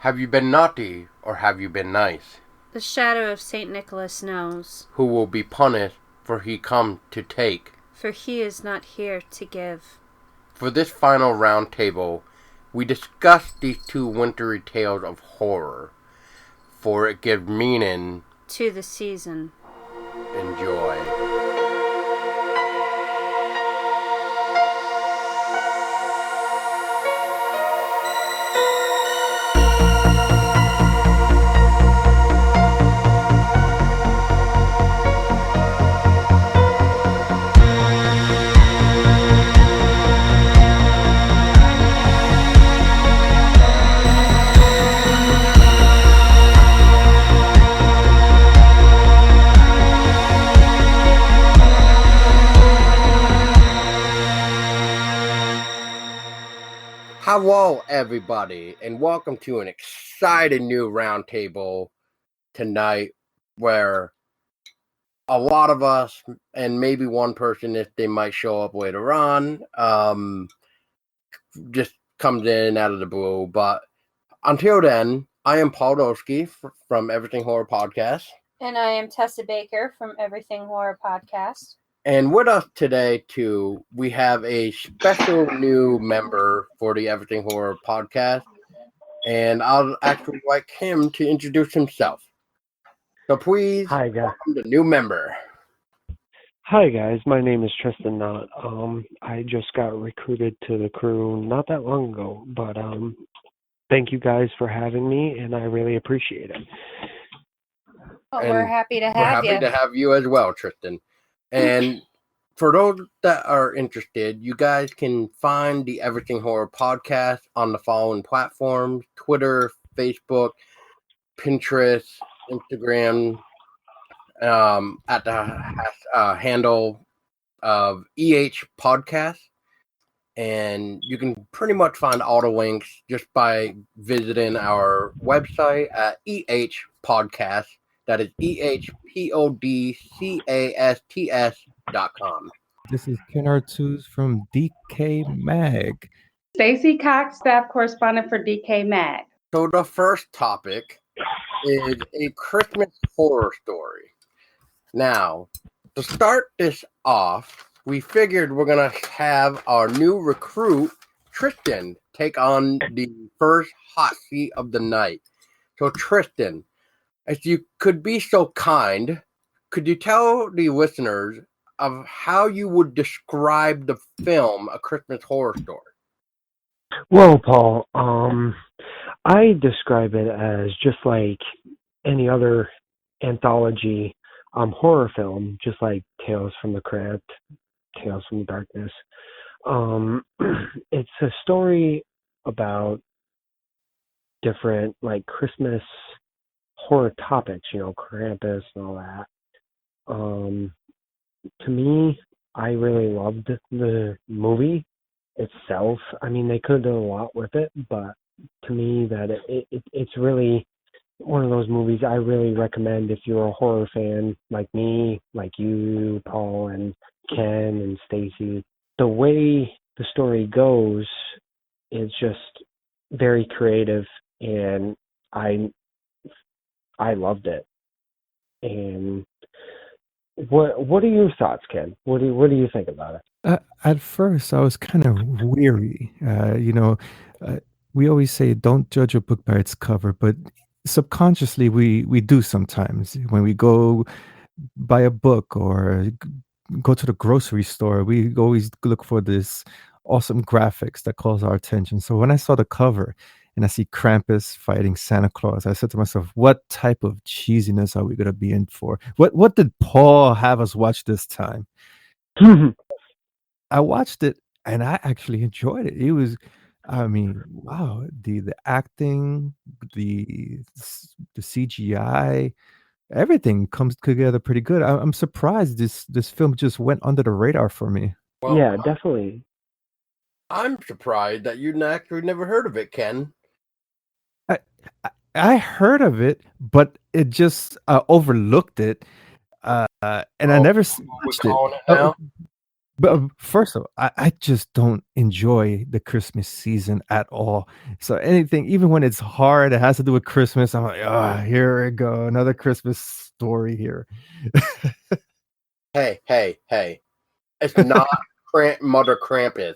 Have you been naughty, or have you been nice? The shadow of St. Nicholas knows, Who will be punished, for he come to take? for he is not here to give. For this final round table, we discuss these two wintry tales of horror, for it gives meaning. To the season. Enjoy. Hello, everybody, and welcome to an exciting new roundtable tonight where a lot of us, and maybe one person, if they might show up later on, just comes in out of the blue. But until then, I am Paul Dulski from Everything Horror Podcast. And I am Tessa Baker from Everything Horror Podcast. And with us today, too, we have a special new member for the Everything Horror Podcast. And I'll actually like him to introduce himself. So please, Hi, guys. welcome the new member. Hi, guys. My name is Tristen Notte. I just got recruited to the crew not that long ago, but thank you guys for having me, and I really appreciate it. Well, we're happy to have you. We're happy to have you as well, Tristen. And for those that are interested, you guys can find the Everything Horror Podcast on the following platforms: Twitter, Facebook, Pinterest, Instagram, at the handle of EH Podcast. And you can pretty much find all the links just by visiting our website at EH Podcast. That is EHPODCASTS.com. This is Ken Artuz from DK Mag. Stacy Cox, staff correspondent for DK Mag. So the first topic is a Christmas horror story. Now, to start this off, we figured we're going to have our new recruit, Tristen, take on the first hot seat of the night. So Tristen, if you could be so kind, could you tell the listeners of how you would describe the film A Christmas Horror Story? Well, Paul, I describe it as just like any other anthology horror film, just like Tales from the Crypt, Tales from the Darkness. It's a story about different like Christmas horror topics, Krampus and all that. To me, I really loved the movie itself. I mean, they could have done a lot with it, but to me, that it's really one of those movies I really recommend if you're a horror fan like me, like you, Paul, and Ken and Stacy. The way the story goes is just very creative, and I loved it. And what are your thoughts, Ken? What do you think about it? At first, I was kind of weary. We always say don't judge a book by its cover, but subconsciously we do sometimes. When we go buy a book or go to the grocery store, we always look for this awesome graphics that calls our attention. So when I saw the cover and I see Krampus fighting Santa Claus, I said to myself, what type of cheesiness are we going to be in for? What did Paul have us watch this time? I watched it and I actually enjoyed it. It was, I mean, wow, the acting, the CGI, everything comes together pretty good. I'm surprised this film just went under the radar for me. Well, yeah, definitely. I'm surprised that you actually never heard of it, Ken. I heard of it, but it just overlooked it, and I never watched it. Now? But first of all, I just don't enjoy the Christmas season at all. So anything, even when it's hard, it has to do with Christmas. I'm like, ah, here we go, another Christmas story here. Hey, hey, hey! It's not Mother Krampus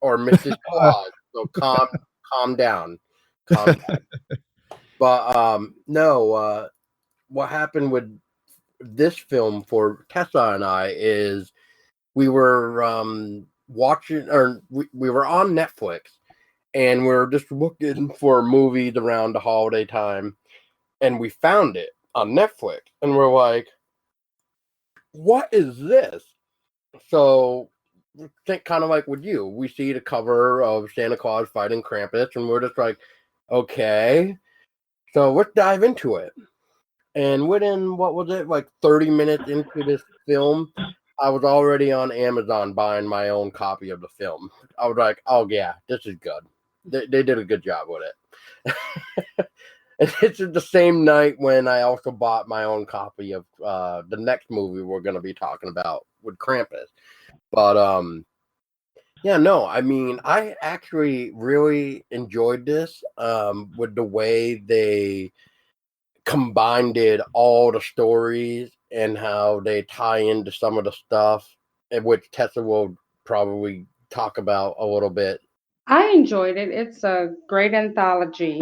or Mrs. Claus. So calm down, calm down. But no. What happened with this film for Tessa and I is we were watching, or we were on Netflix, and we were just looking for movies around the holiday time, and we found it on Netflix, and we're like, what is this? So think kind of like with you, we see the cover of Santa Claus fighting Krampus, and we're just like, okay, so let's dive into it. And within, what was it, like 30 minutes into this film, I was already on Amazon buying my own copy of the film. I was like, oh yeah, this is good. They did a good job with it. And it's the same night when I also bought my own copy of the next movie we're going to be talking about with Krampus. But yeah, no, I mean, I actually really enjoyed this with the way they combined all the stories and how they tie into some of the stuff, which Tessa will probably talk about a little bit. I enjoyed it. It's a great anthology.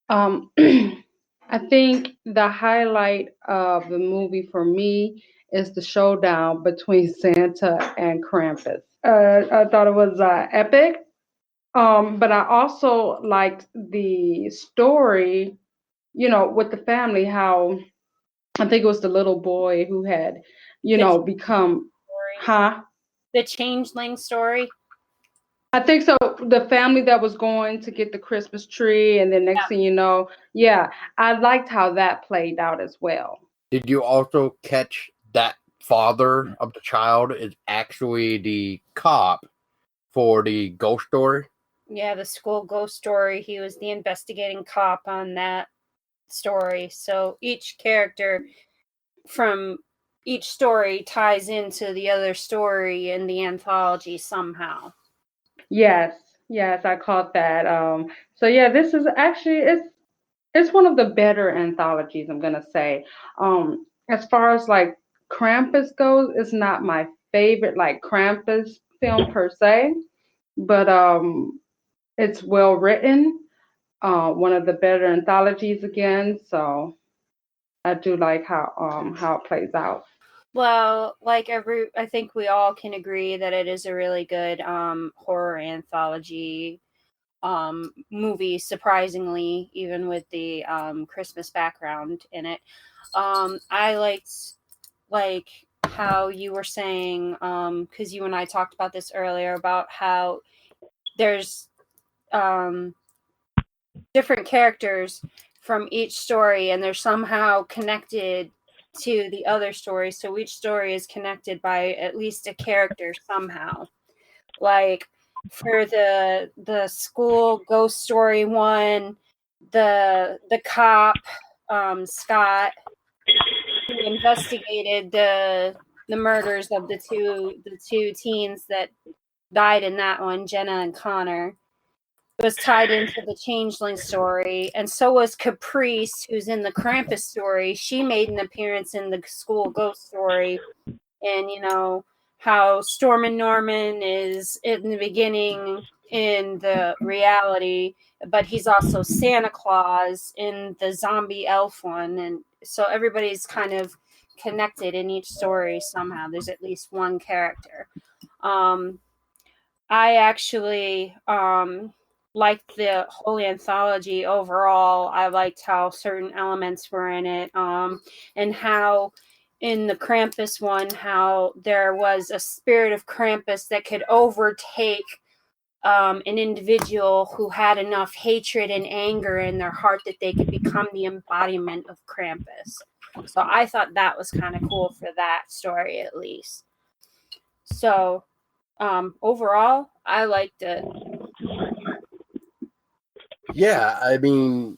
I think the highlight of the movie for me is the showdown between Santa and Krampus. I thought it was epic. But I also liked the story, with the family, how I think it was the little boy who had, The become, story. huh? The changeling story. I think so. The family that was going to get the Christmas tree, and then next thing you know, yeah, I liked how that played out as well. Did you also catch that father of the child is actually the cop for the ghost story? Yeah, the school ghost story. He was the investigating cop on that story. So each character from each story ties into the other story in the anthology somehow. Yes, yes, I caught that. So yeah, this is actually it's one of the better anthologies, I'm gonna say. As far as like Krampus goes, it's not my favorite like Krampus film per se, but it's well written. One of the better anthologies again. So I do like how it plays out. Well, I think we all can agree that it is a really good horror anthology movie, surprisingly, even with the Christmas background in it. I liked like how you were saying, because you and I talked about this earlier, about how there's different characters from each story, and they're somehow connected to the other story. So each story is connected by at least a character somehow. Like for the school ghost story one, the cop Scott, who investigated the murders of the two teens that died in that one, Jenna and Connor, was tied into the changeling story, and so was Caprice, who's in the Krampus story. She made an appearance in the school ghost story, and how Storm and Norman is in the beginning in the reality, but he's also Santa Claus in the zombie elf one, and so everybody's kind of connected in each story somehow. There's at least one character. I actually liked the whole anthology overall. I liked how certain elements were in it, and how in the Krampus one, how there was a spirit of Krampus that could overtake an individual who had enough hatred and anger in their heart that they could become the embodiment of Krampus. So I thought that was kind of cool for that story, at least. So overall, I liked it. Yeah, I mean,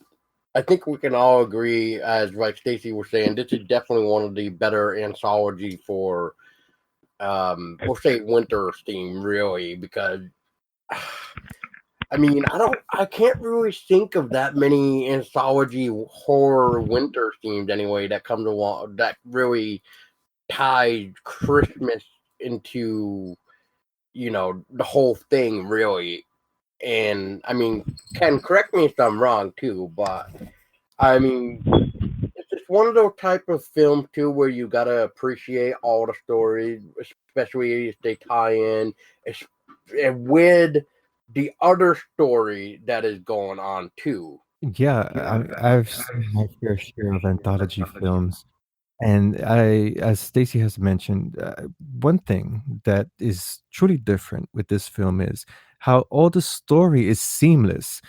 I think we can all agree, as like Stacy was saying, this is definitely one of the better anthology for we'll say winter theme, really, because I mean, I can't really think of that many anthology horror winter themes anyway that come to that really ties Christmas into, the whole thing, really. And I mean, Ken, correct me if I'm wrong too, but I mean, it's just one of those type of films too where you gotta appreciate all the stories, especially if they tie in with the other story that is going on too. Yeah, I've seen my fair share of anthology films, and as Stacy has mentioned, one thing that is truly different with this film is how all the story is seamless.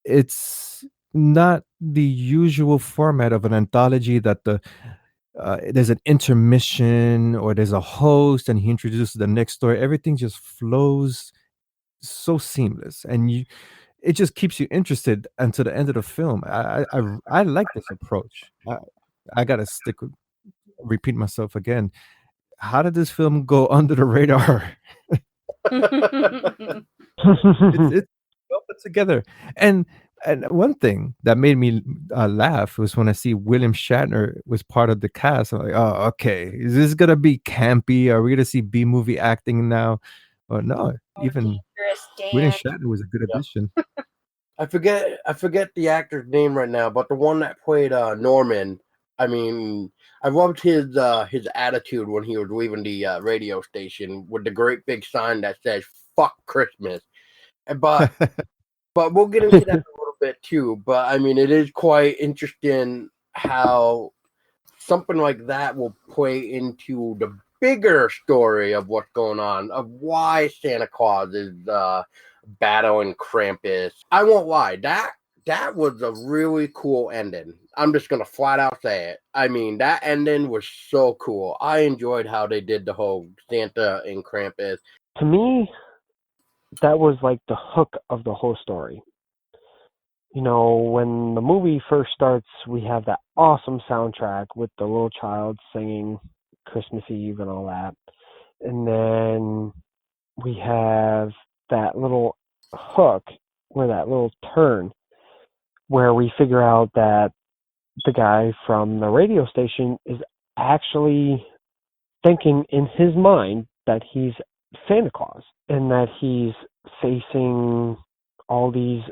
It's not the usual format of an anthology that there's an intermission or there's a host and he introduces the next story. Everything just flows so seamless, and it just keeps you interested until the end of the film. I like this approach. I gotta repeat myself again. How did this film go under the radar? It's well put together. And one thing that made me laugh was when I see William Shatner was part of the cast. I'm like, oh, okay, is this gonna be campy? Are we gonna see B movie acting now? Or no, even William Shatner was a good Yeah. addition. I forget the actor's name right now, but the one that played Norman. I mean, I loved his attitude when he was leaving the radio station with the great big sign that says "Fuck Christmas." But but we'll get into that a little bit too. But I mean, it is quite interesting how something like that will play into the bigger story of what's going on, of why Santa Claus is battling Krampus. I won't lie, that was a really cool ending. I'm just gonna flat out say it. I mean, that ending was so cool. I enjoyed how they did the whole Santa and Krampus. To me, that was like the hook of the whole story. You know, when the movie first starts, we have that awesome soundtrack with the little child singing Christmas Eve and all that. And then we have that little hook, or that little turn, where we figure out that the guy from the radio station is actually thinking in his mind that he's Santa Claus and that he's facing all these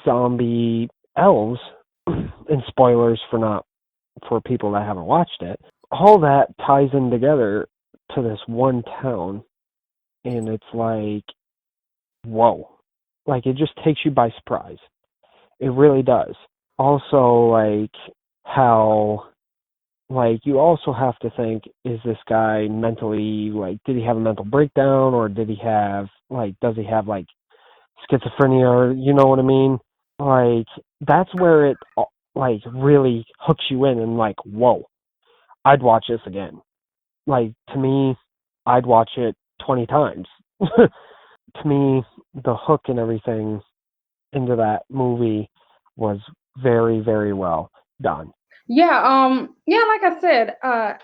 zombie elves. And spoilers for people that haven't watched it. All that ties in together to this one town, and it's like, whoa. Like, it just takes you by surprise. It really does. Also, like, how, like, you also have to think, is this guy mentally, like, did he have a mental breakdown, or does he have, like, schizophrenia, or, you know what I mean? Like, that's where it, like, really hooks you in, and, like, whoa, I'd watch this again. Like, to me, I'd watch it 20 times. To me, the hook and everything into that movie was very, very well done. Yeah, like I said, I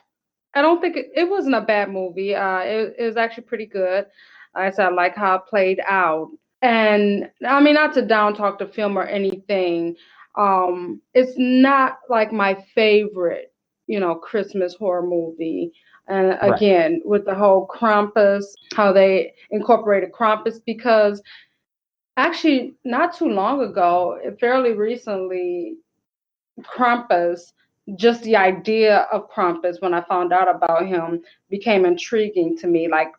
don't think it wasn't a bad movie. It was actually pretty good. Like I said, I like how it played out. And I mean, not to down talk the film or anything. It's not like my favorite, Christmas horror movie. And Right. again, with the whole Krampus, how they incorporated Krampus, because actually not too long ago, fairly recently, Krampus, just the idea of Krampus, when I found out about him, became intriguing to me. Like,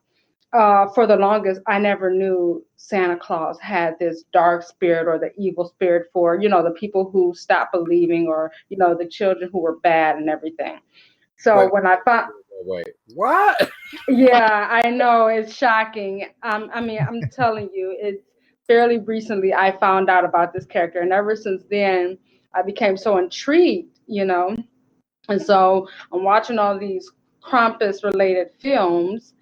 for the longest, I never knew Santa Claus had this dark spirit or the evil spirit for, the people who stopped believing, or, the children who were bad and everything. So when I found, Wait, what? yeah, I know, it's shocking. I mean, I'm telling you, it's fairly recently I found out about this character, and ever since then, I became so intrigued. And so I'm watching all these Krampus related films,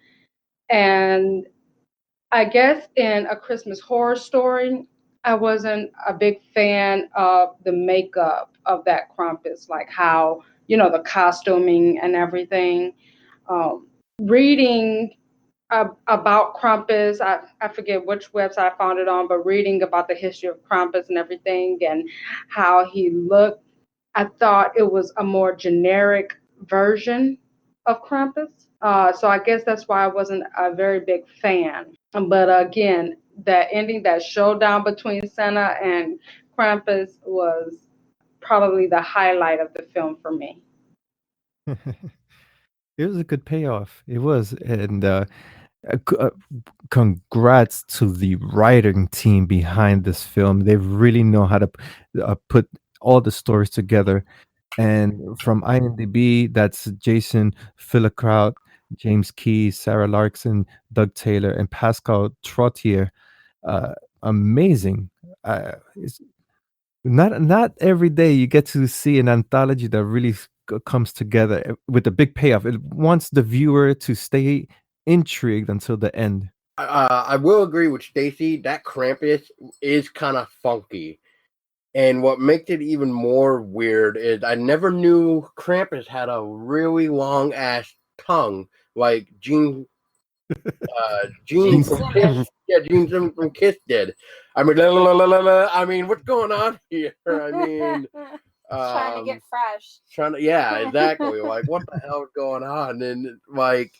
and I guess in A Christmas Horror Story, I wasn't a big fan of the makeup of that Krampus, like how, the costuming and everything. Um, reading about Krampus. I forget which website I found it on, but reading about the history of Krampus and everything and how he looked, I thought it was a more generic version of Krampus. So I guess that's why I wasn't a very big fan. But again, that ending, that showdown between Santa and Krampus was probably the highlight of the film for me. It was a good payoff. It was, and congrats to the writing team behind this film. They really know how to put all the stories together. And from IMDb, that's Jason Philokraut, James Key, Sarah Larkson, Doug Taylor, and Pascal Trottier. Uh, Amazing. It's not every day you get to see an anthology that really comes together with a big payoff. It wants the viewer to stay intrigued until the end. I will agree with Stacy. That Krampus is kind of funky. And what makes it even more weird is I never knew Krampus had a really long ass tongue like Gene Gene from Simmons. Kiss. Yeah, Gene Simmons from Kiss did. I mean, I mean, what's going on here? I mean, trying to get fresh. Yeah, exactly. Like, what the hell is going on? And like,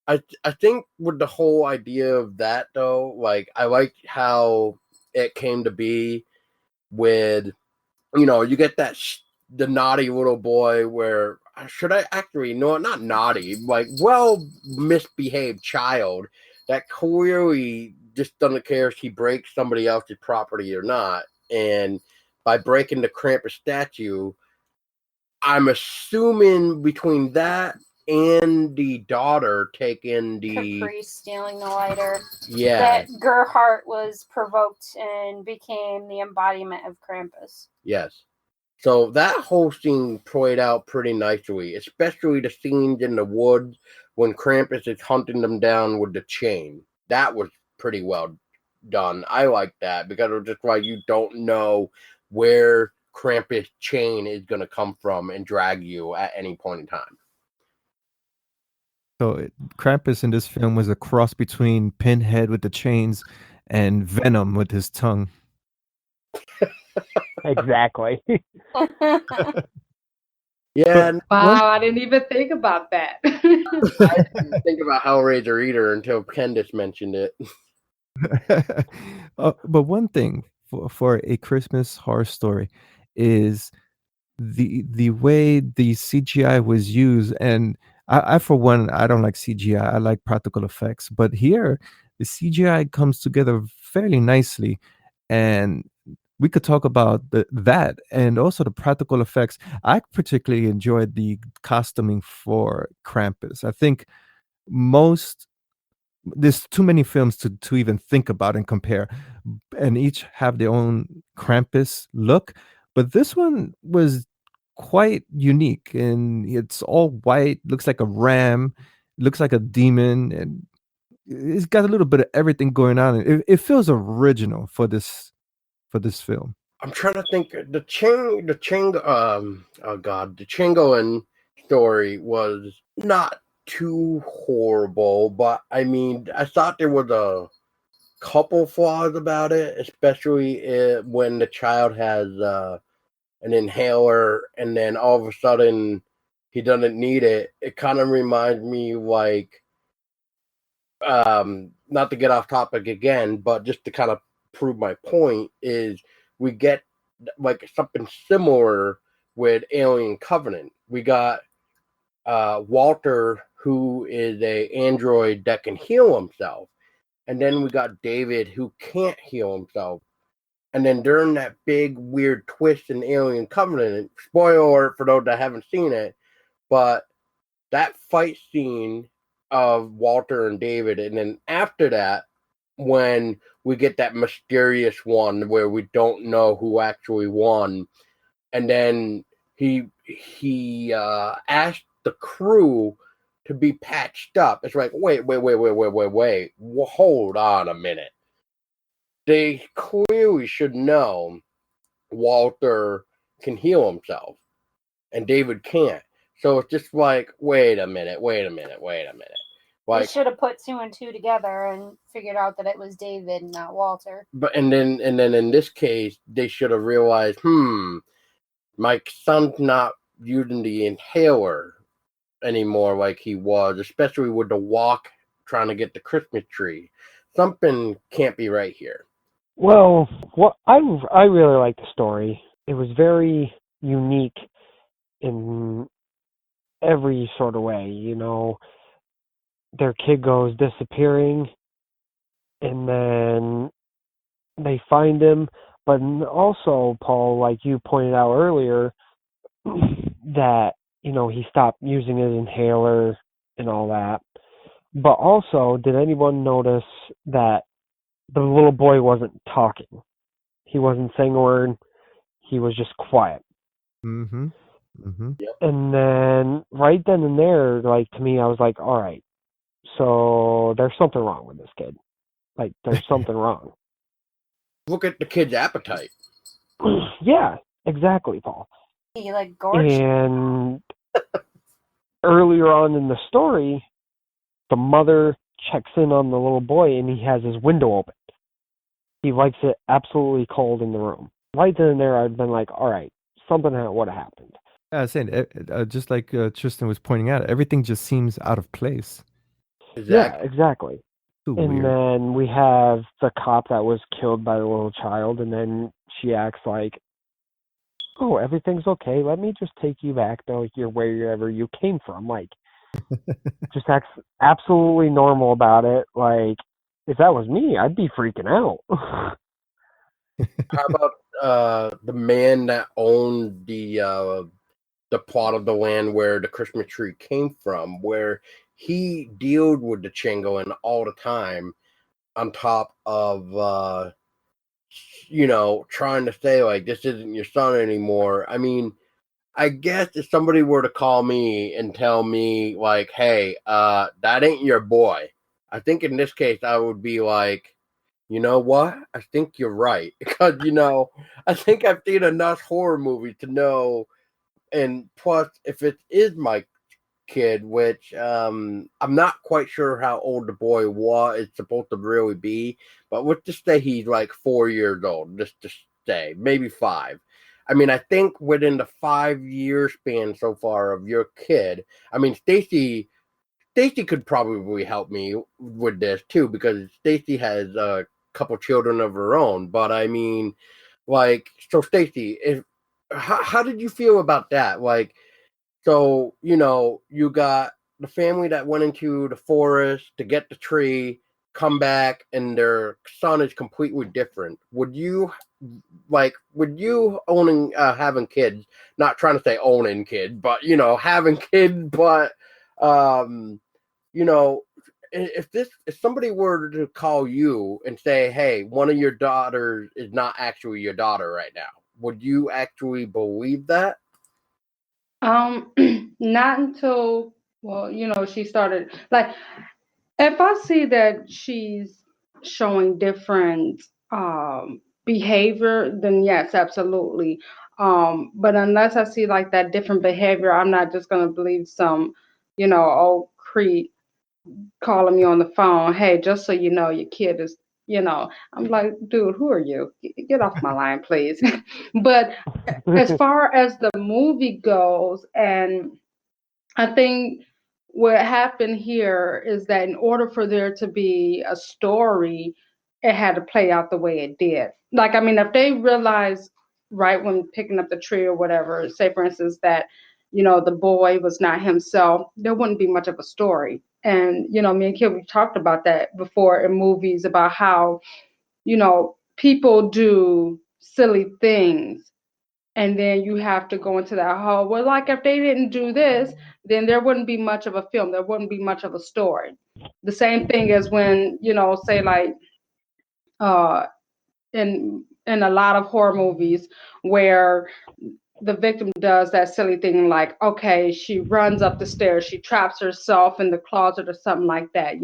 I think with the whole idea of that though, like, I like how it came to be with, you get the naughty little boy where should I actually not naughty, like well misbehaved child that clearly just doesn't care if he breaks somebody else's property or not. And by breaking the Krampus statue, I'm assuming between that and the daughter taking the Caprice stealing the lighter. Yeah. That Gerhardt was provoked and became the embodiment of Krampus. Yes. So that whole scene played out pretty nicely, especially the scenes in the woods when Krampus is hunting them down with the chain. That was pretty well done. I like that because it's just like you don't know where Krampus' chain is going to come from and drag you at any point in time. So Krampus in this film was a cross between Pinhead with the chains and Venom with his tongue. Exactly. Yeah. Wow, I didn't even think about that. I didn't think about Hellraiser either until Candace mentioned it. But one thing for a Christmas horror story is the way the CGI was used. And I for one, I don't like CGI. I like practical effects. But here, the CGI comes together fairly nicely, and we could talk about that and also the practical effects. I particularly enjoyed the costuming for Krampus. I think there's too many films to even think about and compare, and each have their own Krampus look. But this one was quite unique, and it's all white, looks like a ram, looks like a demon, and it's got a little bit of everything going on. It feels original for this film. I'm trying to think. The Changolan story was not too horrible, but I mean, I thought there was a couple flaws about it, especially when the child has an inhaler and then all of a sudden he doesn't need it. It kind of reminds me like, not to get off topic again, but just to kind of prove my point is we get like something similar with Alien Covenant. We got Walter, who is a android that can heal himself, and then we got David, who can't heal himself. And then during that big weird twist in Alien Covenant, spoiler alert for those that haven't seen it, but that fight scene of Walter and David, and then after that, when we get that mysterious one where we don't know who actually won, and then he asked the crew to be patched up. It's like, wait, hold on a minute. They clearly should know Walter can heal himself and David can't. So it's just like, wait a minute. They should have put 2 and 2 together and figured out that it was David, not Walter. But and then in this case, they should have realized, my son's not using the inhaler anymore like he was, especially with the walk trying to get the Christmas tree. Something can't be right here. Well, I really like the story. It was very unique in every sort of way. You know, their kid goes disappearing, and then they find him. But also, Paul, like you pointed out earlier, that, you know, he stopped using his inhaler and all that. But also, did anyone notice that the little boy wasn't talking? He wasn't saying a word. He was just quiet. Mm-hmm. Mm-hmm. And then right then and there, like, to me, I was like, all right, so there's something wrong with this kid. Like, there's something wrong. Look at the kid's appetite. Yeah, exactly, Paul. He like gorged. And earlier on in the story, the mother checks in on the little boy and he has his window open. He likes it absolutely cold in the room. Right then and there, I'd been like, all right, something would have happened. I was saying, just like Tristan was pointing out, everything just seems out of place. Exactly. Yeah, exactly. Too And weird. then we have the cop that was killed by the little child, and then she acts like, oh, everything's okay. Let me just take you back to wherever you came from. Like, just acts absolutely normal about it. Like, if that was me, I'd be freaking out. How about the man that owned the plot of the land where the Christmas tree came from, where he dealt with the Chingoan all the time, on top of trying to say like, this isn't your son anymore. I mean, I guess if somebody were to call me and tell me like, hey, that ain't your boy, I think in this case I would be like, you know what? I think you're right. Because, I think I've seen enough horror movies to know. And plus, if it is my kid, which I'm not quite sure how old the boy is supposed to really be, but let's just say he's like 4 years old, just to say, maybe 5. I mean, I think within the 5-year span so far of your kid, I mean, Stacy could probably help me with this too, because Stacy has a couple children of her own. But I mean, like, so Stacy, how did you feel about that? Like, so, you got the family that went into the forest to get the tree, come back, and their son is completely different. Would you owning, having kids, not trying to say owning kids, but, having kids, but, if somebody were to call you and say, hey, one of your daughters is not actually your daughter right now, would you actually believe that? Not until, well, she started, like, if I see that she's showing different behavior, then yes, absolutely. But unless I see like that different behavior, I'm not just gonna believe some, old creep calling me on the phone. Hey, just so you know, your kid is, I'm like, dude, who are you? Get off my line, please. But as far as the movie goes, and I think what happened here is that in order for there to be a story, it had to play out the way it did. Like, I mean, if they realized right when picking up the tree or whatever, say for instance that, the boy was not himself, there wouldn't be much of a story. And, me and Kim, we've talked about that before in movies about how, people do silly things, and then you have to go into that hole. Well, like if they didn't do this, then there wouldn't be much of a film. There wouldn't be much of a story. The same thing as when, say like uh in a lot of horror movies where the victim does that silly thing, like, okay, she runs up the stairs, she traps herself in the closet or something like that,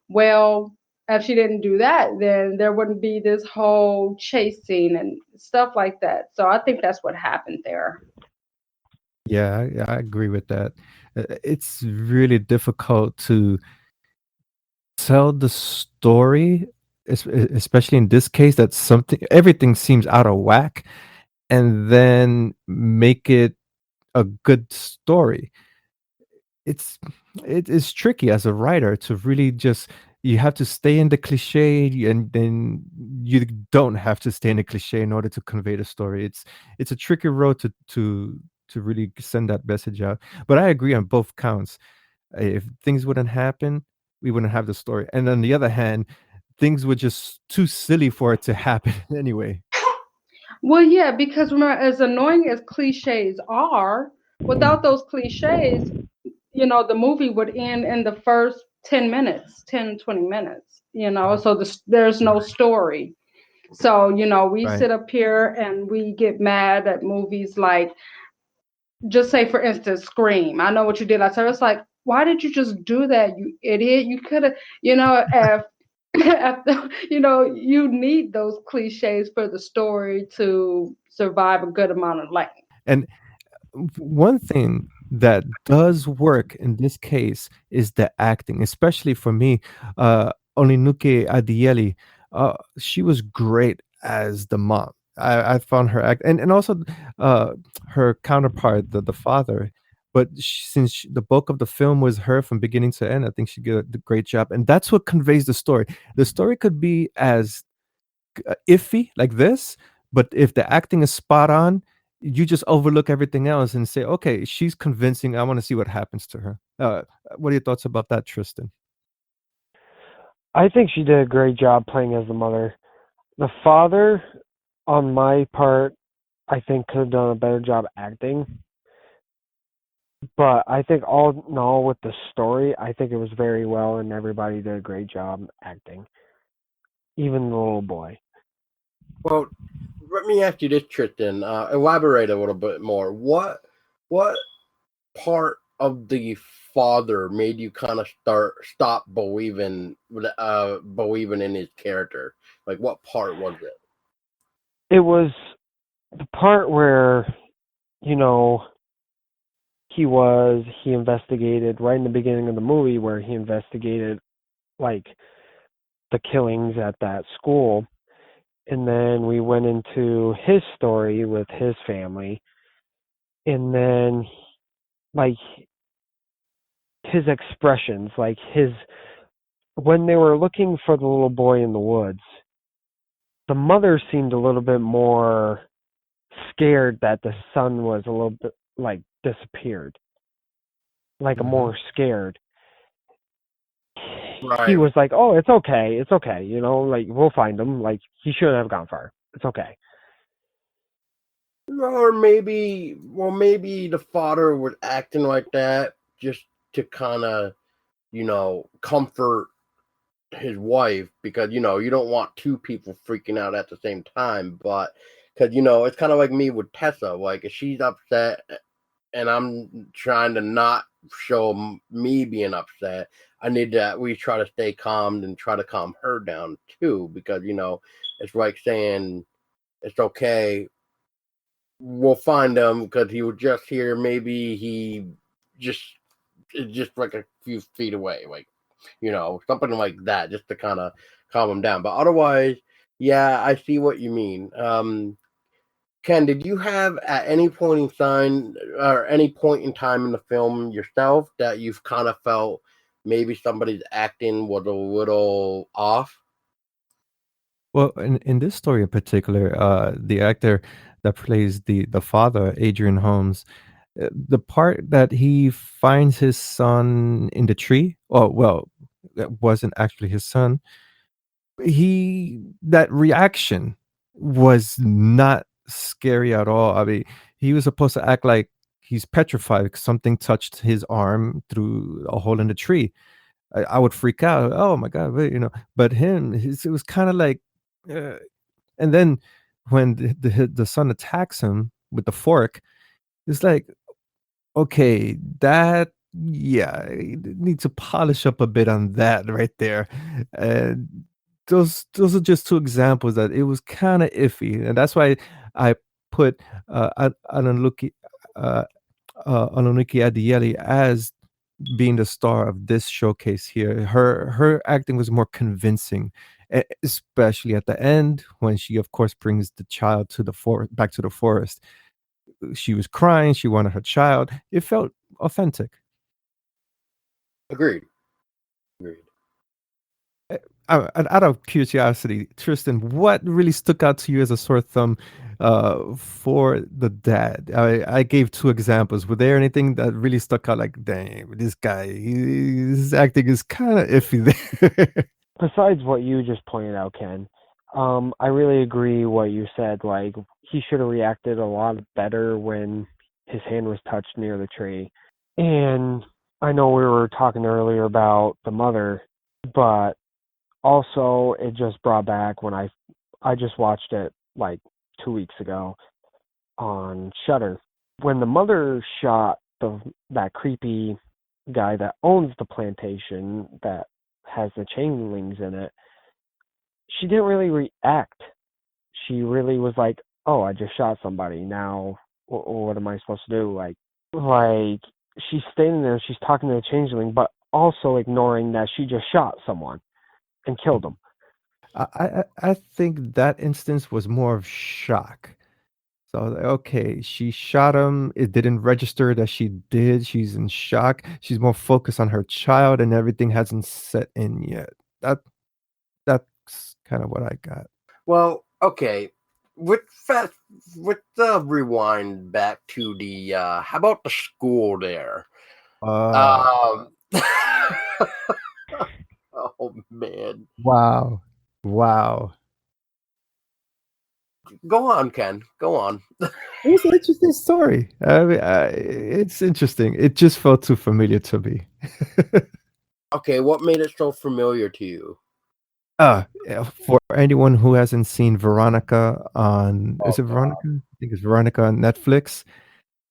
Well, if she didn't do that, then there wouldn't be this whole chase scene and stuff like that. So I think that's what happened there. Yeah, I agree with that. It's really difficult to tell the story, especially in this case, that everything seems out of whack, and then make it a good story. It is tricky as a writer to really just, you have to stay in the cliche, and then you don't have to stay in the cliche in order to convey the story. It's a tricky road to really send that message out. But I agree on both counts. If things wouldn't happen, we wouldn't have the story. And on the other hand, things were just too silly for it to happen anyway. Well, yeah, because remember, as annoying as cliches are, without those cliches, the movie would end in the first 10 minutes, 10, 20 minutes, so there's no story. So, we Right. sit up here and we get mad at movies like, just say, for instance, Scream. I know what you did. I said, it's like, why did you just do that, you idiot? You could have, if, you need those cliches for the story to survive a good amount of length. And one thing that does work in this case is the acting, especially for me. Oninuke Adieli, she was great as the mom. I found her act, and also her counterpart, the father. But since the bulk of the film was her from beginning to end, I think she did a great job, and that's what conveys the story. The story could be as iffy like this, but if the acting is spot on, you just overlook everything else and say, okay, she's convincing, I want to see what happens to her. What are your thoughts about that, Tristan? I think she did a great job playing as the mother. The father, on my part, I think could have done a better job acting. But I think all in all, with the story, I think it was very well, and everybody did a great job acting. Even the little boy. Well, let me ask you this, Tristan. Elaborate a little bit more. What part of the father made you kind of stop believing in his character? Like, what part was it? It was the part where, he investigated right in the beginning of the movie, where he investigated like the killings at that school, and then we went into his story with his family, and then like his expressions, like when they were looking for the little boy in the woods, the mother seemed a little bit more scared that the son was a little bit like disappeared, like more scared. Right. He was like, oh, it's okay, like we'll find him, like he shouldn't have gone far, it's okay. Or maybe the father was acting like that just to kind of, comfort his wife, because, you don't want two people freaking out at the same time. But because, it's kind of like me with Tessa. Like, if she's upset and I'm trying to not show me being upset, I need to at least try to stay calm and try to calm her down too, because, it's like saying, it's okay, we'll find him, because he was just here. Maybe he just is just like a few feet away, like, something like that, just to kind of calm him down. But otherwise, yeah, I see what you mean. Ken, did you have at any point in time in the film yourself that you've kind of felt maybe somebody's acting was a little off? Well, in this story in particular, the actor that plays the father, Adrian Holmes, the part that he finds his son in the tree, oh well, that wasn't actually his son. That reaction was not scary at all. I mean, he was supposed to act like he's petrified because something touched his arm through a hole in the tree. I would freak out. Oh my god, wait. But it was kind of like, uh, and then when the son attacks him with the fork, it's like, okay, that, yeah, you need to polish up a bit on that right there. And those are just two examples that it was kind of iffy, and that's why I put Anunuki Adieli as being the star of this showcase here. Her acting was more convincing, especially at the end when she, of course, brings the child to the back to the forest. She was crying. She wanted her child. It felt authentic. Agreed. Out of curiosity, Tristan, what really stuck out to you as a sore thumb for the dad? I gave 2 examples. Were there anything that really stuck out? Like, dang, this guy, his acting is kind of iffy there. Besides what you just pointed out, Ken, I really agree what you said. Like, he should have reacted a lot better when his hand was touched near the tree. And I know we were talking earlier about the mother, but also it just brought back when I just watched it like 2 weeks ago on Shudder. When the mother shot that creepy guy that owns the plantation that has the changelings in it, she didn't really react. She really was like, "Oh, I just shot somebody. Now, what am I supposed to do?" Like she's standing there, she's talking to the changeling, but also ignoring that she just shot someone and killed him. I think that instance was more of shock. So okay, she shot him. It didn't register that she did. She's in shock. She's more focused on her child, and everything hasn't set in yet. That's kind of what I got. Well, okay. With the rewind back to the how about the school there? Um, oh man. Wow. Go on, Ken. Go on. It was an interesting story. I mean, it's interesting. It just felt too familiar to me. Okay, what made it so familiar to you? For anyone who hasn't seen Veronica is it Veronica? I think it's Veronica on Netflix.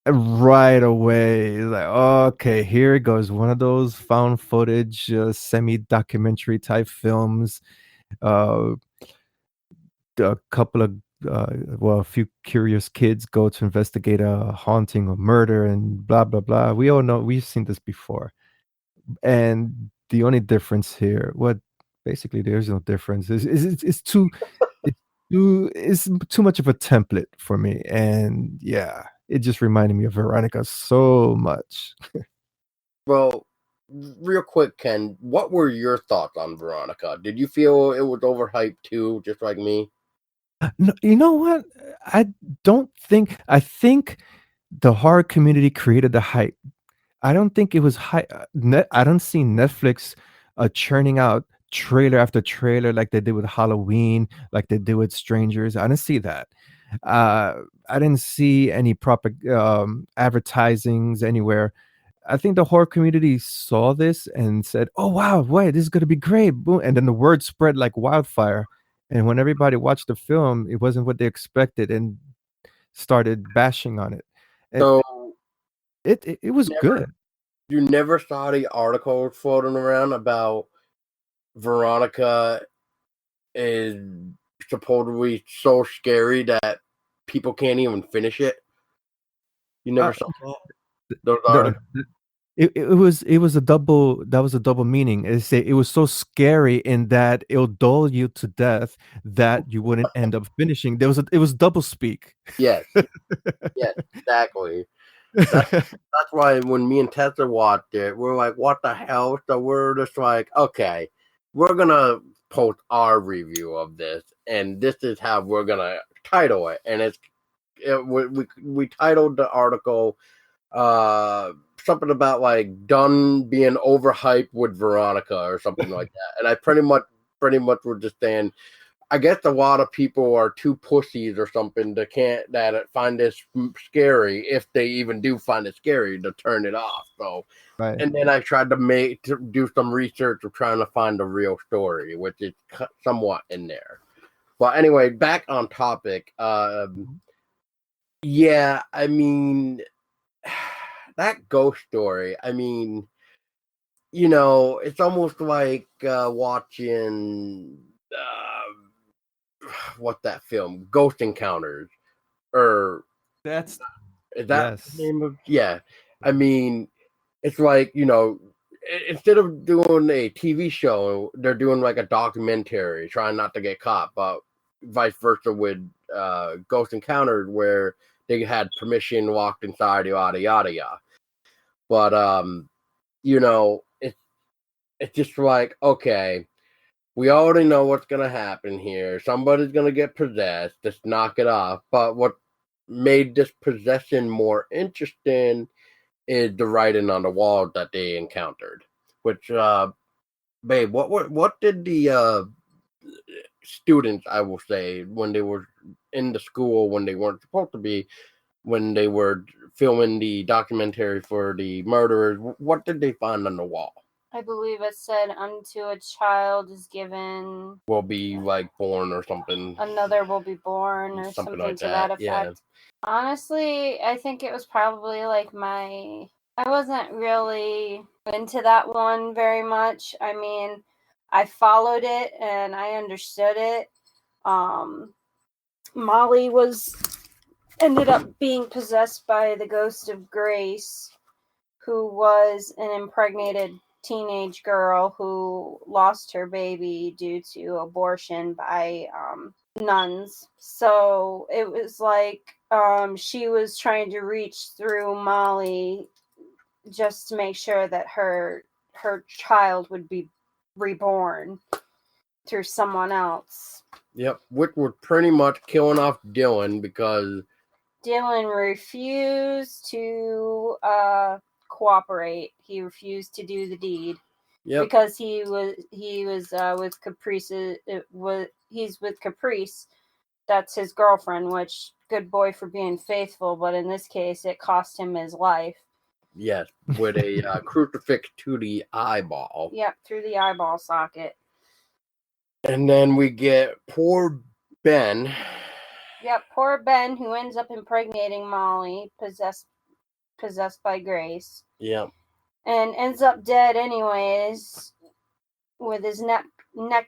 Right away, like, okay, here it goes. One of those found footage, semi-documentary type films. Uh, a couple of a few curious kids go to investigate a haunting or murder and blah blah blah. We all know, we've seen this before. And the only difference here, what basically there's no difference, it's too much of a template for me. And yeah, it just reminded me of Veronica so much. Well, real quick, Ken, what were your thoughts on Veronica? Did you feel it was overhyped too, just like me? No, you know what? I think the horror community created the hype. I don't think it was hype. I don't see Netflix churning out trailer after trailer like they did with Halloween, like they did with Strangers. I didn't see that. I didn't see any proper advertisings anywhere. I think the horror community saw this and said, "Oh wow, wait, this is gonna be great!" Boom, and then the word spread like wildfire. And when everybody watched the film, it wasn't what they expected and started bashing on it. And So it was good. you never saw the articles floating around about Veronica is supposedly so scary that people can't even finish it? You never Uh, saw that? Those the, articles? it was a double meaning. It was so scary in that it'll dull you to death that you wouldn't end up finishing. It was double speak. Yes. Yes, exactly. That's why when me and Tessa watched it, we're like, what the hell? So we're just like, okay, we're gonna post our review of this, and this is how we're gonna title it. And we titled the article something about like done being overhyped with Veronica or something like that. And I pretty much were just saying, I guess a lot of people are too pussies or something that find this scary, if they even do find it scary, to turn it off. So, Right. and then I tried to do some research of trying to find a real story, which is somewhat in there. Well, anyway, back on topic. Yeah, I mean, that ghost story. I mean, it's almost like watching. What that film, Ghost Encounters, or That's is that yes. the name of? Yeah, I mean, it's like, instead of doing a TV show, they're doing like a documentary, trying not to get caught, but vice versa with Ghost Encounters, where they had permission, walked inside, yada yada yada. But it's just like, okay, we already know what's gonna happen here. Somebody's gonna get possessed. Just knock it off. But what made this possession more interesting is the writing on the wall that they encountered. Which, babe, what did the students, I will say, when they were in the school, when they weren't supposed to be, when they were filming the documentary for the murderers, what did they find on the wall? I believe it said, "Unto a child is given, will be like born," or something. Another will be born, or something like to that effect. Yeah. Honestly, I think it was probably like I wasn't really into that one very much. I mean, I followed it and I understood it. Molly ended up being possessed by the ghost of Grace, who was an impregnated teenage girl who lost her baby due to abortion by nuns. So it was like she was trying to reach through Molly just to make sure that her child would be reborn through someone else. Yep, which was pretty much killing off Dylan, because Dylan refused to cooperate. He refused to do the deed. Yep. Because he was with Caprice. He's with Caprice. That's his girlfriend, which, good boy for being faithful, but in this case it cost him his life. Yes, with a crucifix to the eyeball. Yep, through the eyeball socket. And then we get poor Ben. Yep, poor Ben, who ends up impregnating Molly, possessed by Grace. Yep. And ends up dead anyways, with his neck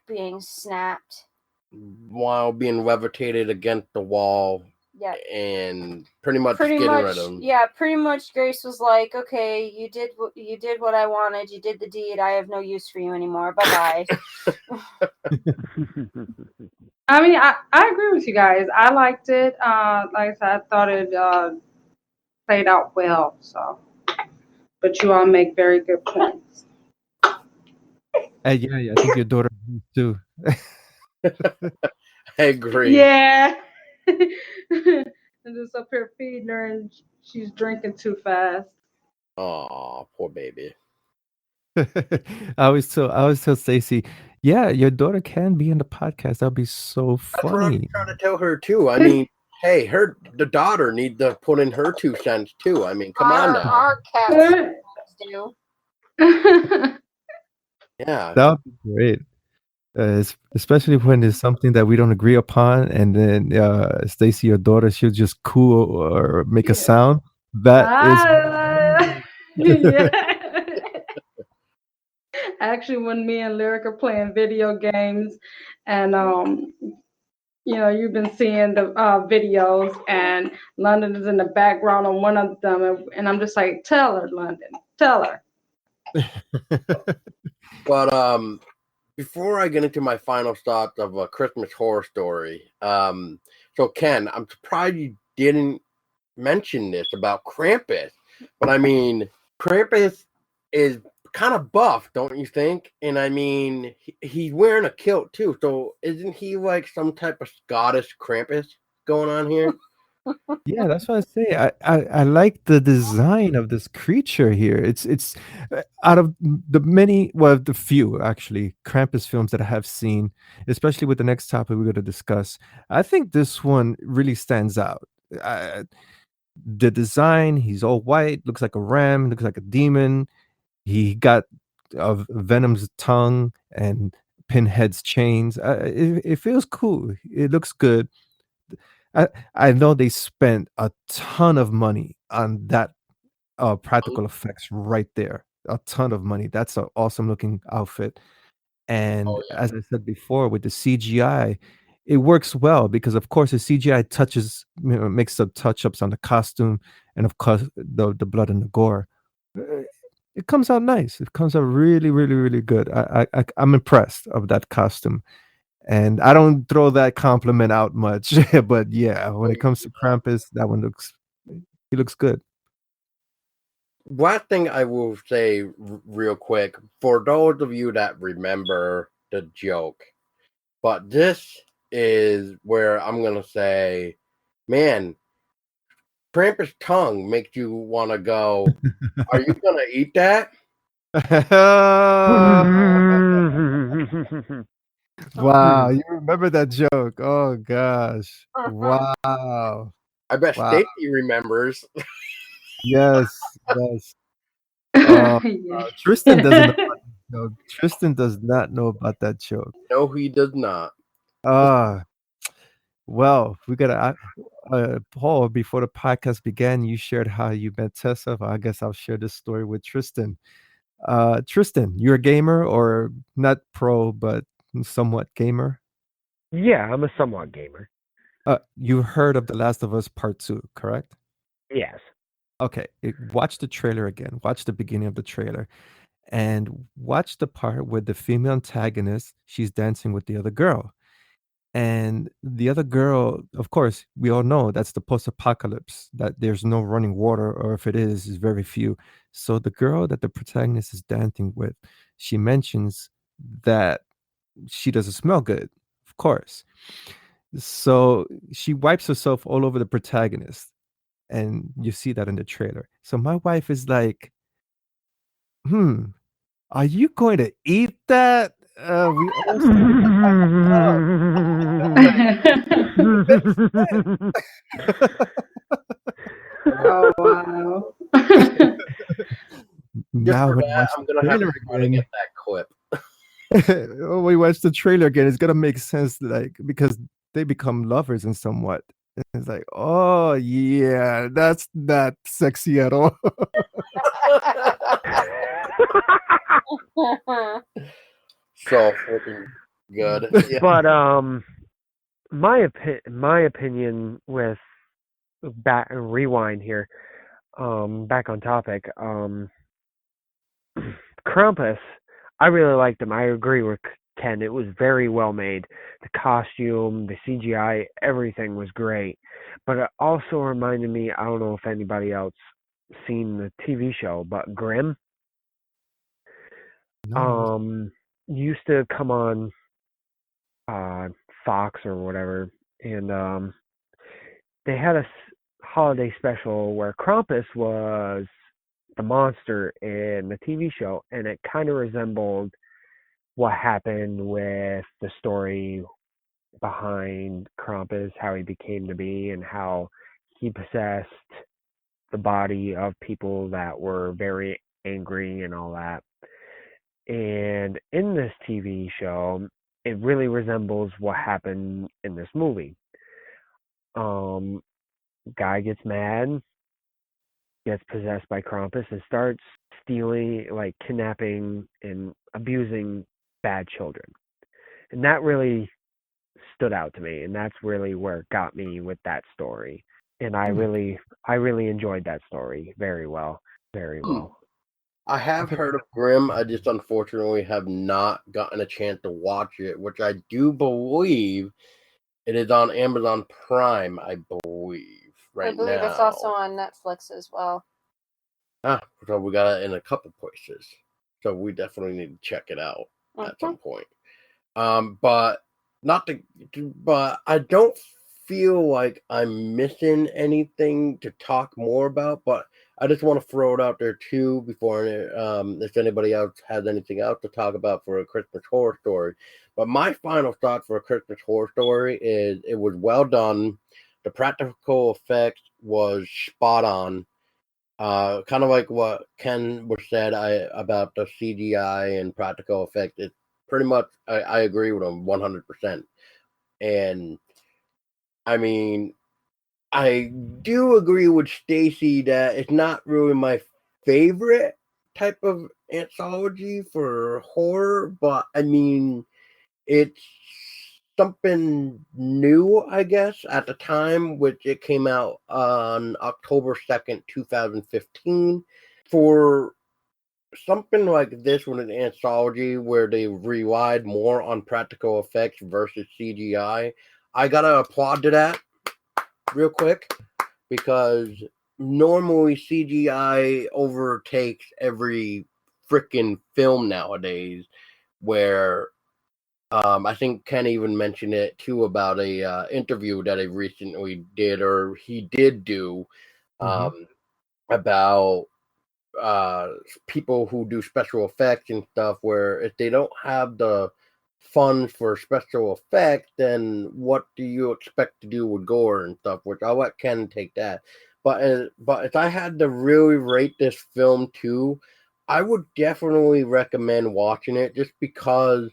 being snapped. While being levitated against the wall. Yeah. And pretty much getting rid of him. Yeah, pretty much Grace was like, okay, you did what I wanted, you did the deed, I have no use for you anymore, bye-bye. I mean, I agree with you guys. I liked it. Like I said, I thought it played out well. So, but you all make very good points. Yeah, I think your daughter too. I agree. Yeah. I'm just up here feeding her, and she's drinking too fast. Oh, poor baby. I always tell Stacy, yeah, your daughter can be in the podcast. That'll be so funny. That's what I'm trying to tell her too. I mean, hey, the daughter needs to put in her 2 cents too. I mean, come on now. Our cats do. Yeah, that would be great. Especially when there's something that we don't agree upon, and then Stacy, your daughter, she'll just coo or make a sound. That is. Yeah. Actually, when me and Lyric are playing video games, and you've been seeing the videos, and London is in the background on one of them, and I'm just like, tell her, London, tell her. But before I get into my final thoughts of A Christmas Horror Story, so Ken, I'm surprised you didn't mention this about Krampus, but I mean, Krampus is kind of buff, don't you think? And I mean, he's wearing a kilt too, so isn't he like some type of Scottish Krampus going on here? Yeah, that's what I say. I like the design of this creature here. It's out of the few actually Krampus films that I have seen, especially with the next topic we're going to discuss. I think this one really stands out. The design, he's all white, looks like a ram, looks like a demon. He got Venom's tongue and Pinhead's chains. It feels cool. It looks good. I know they spent a ton of money on that practical effects right there. A ton of money. That's an awesome looking outfit. And as I said before, with the CGI, it works well because, of course, the CGI makes some touch ups on the costume and, of course, the blood and the gore. it comes out nice. It comes out really, really, really good. I'm impressed of that costume. And I don't throw that compliment out much, but yeah, when it comes to Krampus, that one he looks good. One thing I will say real quick, for those of you that remember the joke, but this is where I'm going to say, man, Krampus' tongue makes you want to go, are you going to eat that? Wow, you remember that joke? Oh gosh. Wow. I bet Wow. Stacy remembers. Yes, yes. Yeah. Tristan doesn't know about that joke. Tristan does not know about that joke. No, he does not. Well, we gotta Paul, before the podcast began, you shared how you met Tessa. I guess I'll share this story with Tristan. Tristan, you're a gamer or not pro, but somewhat gamer? Yeah, I'm a somewhat gamer. You heard of The Last of Us Part 2, correct? Yes. Okay, watch the trailer again. Watch the beginning of the trailer and watch the part where the female antagonist, she's dancing with the other girl. And the other girl, of course, we all know that's the post-apocalypse, that there's no running water, or if it is very few. So the girl that the protagonist is dancing with, she mentions that she doesn't smell good, of course. So she wipes herself all over the protagonist, and you see that in the trailer. So my wife is like, are you going to eat that? We all see Oh wow. Just now for when I that, watch I'm the going to have to trailer try to again, get that clip. when we watch the trailer again, it's gonna make sense, like, because they become lovers and somewhat. It's like, oh yeah, that's not sexy at all. So freaking good. Yeah. But my opinion with back rewind here, back on topic, Krampus, I really liked him. I agree with Ken. It was very well made. The costume, the CGI, everything was great. But it also reminded me, I don't know if anybody else seen the TV show, but Grimm No. used to come on Fox or whatever, and they had a holiday special where Krampus was the monster in the TV show, and it kind of resembled what happened with the story behind Krampus, how he became to be, and how he possessed the body of people that were very angry and all that. And in this TV show, it really resembles what happened in this movie. Guy gets mad, gets possessed by Krampus, and starts stealing, like kidnapping and abusing bad children. And that really stood out to me, and that's really where it got me with that story. And I really enjoyed that story very well. Very well. I have heard of Grimm. I just unfortunately have not gotten a chance to watch it, which I do believe it is on Amazon Prime, I believe, right now. I believe it's also on Netflix as well. So we got it in a couple places. So we definitely need to check it out at some point. But I don't feel like I'm missing anything to talk more about, but I just want to throw it out there too before if anybody else has anything else to talk about for A Christmas Horror Story. But my final thought for A Christmas Horror Story is it was well done. The practical effects was spot on. Kind of like what Ken was said about the CGI and practical effects. It's pretty much, I agree with him 100%. And I mean, I do agree with Stacy that it's not really my favorite type of anthology for horror, but I mean, it's something new, I guess, at the time, which it came out on October 2nd, 2015. For something like this with an anthology where they relied more on practical effects versus CGI, I gotta applaud to that real quick, because normally CGI overtakes every freaking film nowadays. Where I think Ken even mentioned it too about a interview that he recently did, or he did do, Mhm. about people who do special effects and stuff, where if they don't have the funds for special effects, then what do you expect to do with gore and stuff? Which I'll let Ken take that. But if I had to really rate this film too, I would definitely recommend watching it, just because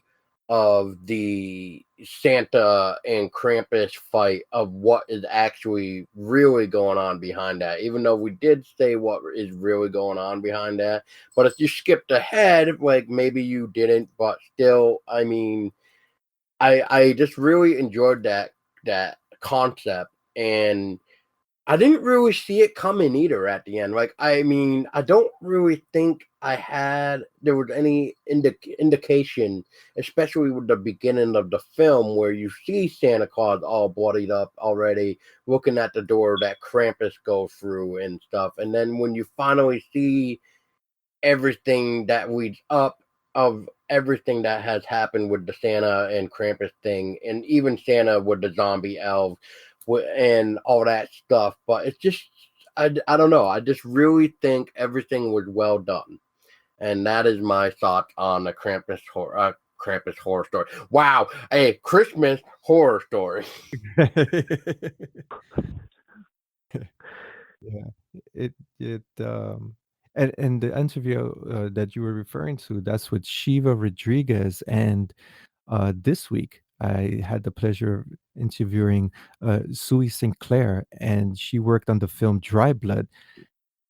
of the Santa and Krampus fight, of what is actually really going on behind that. Even though we did say what is really going on behind that, but if you skipped ahead, like maybe you didn't, but still, I mean, I just really enjoyed that concept, and I didn't really see it coming either at the end. Like, I mean, I don't really think there was any indication, especially with the beginning of the film, where you see Santa Claus all bloodied up already, looking at the door that Krampus goes through and stuff. And then when you finally see everything that leads up of everything that has happened with the Santa and Krampus thing, and even Santa with the zombie elves and all that stuff. But it's just, I don't know. I just really think everything was well done. And that is my thoughts on the Krampus horror story. Wow, a Christmas horror story. Yeah, it and the interview that you were referring to, that's with Shiva Rodriguez, and this week I had the pleasure of interviewing Sui Sinclair, and she worked on the film Dry Blood.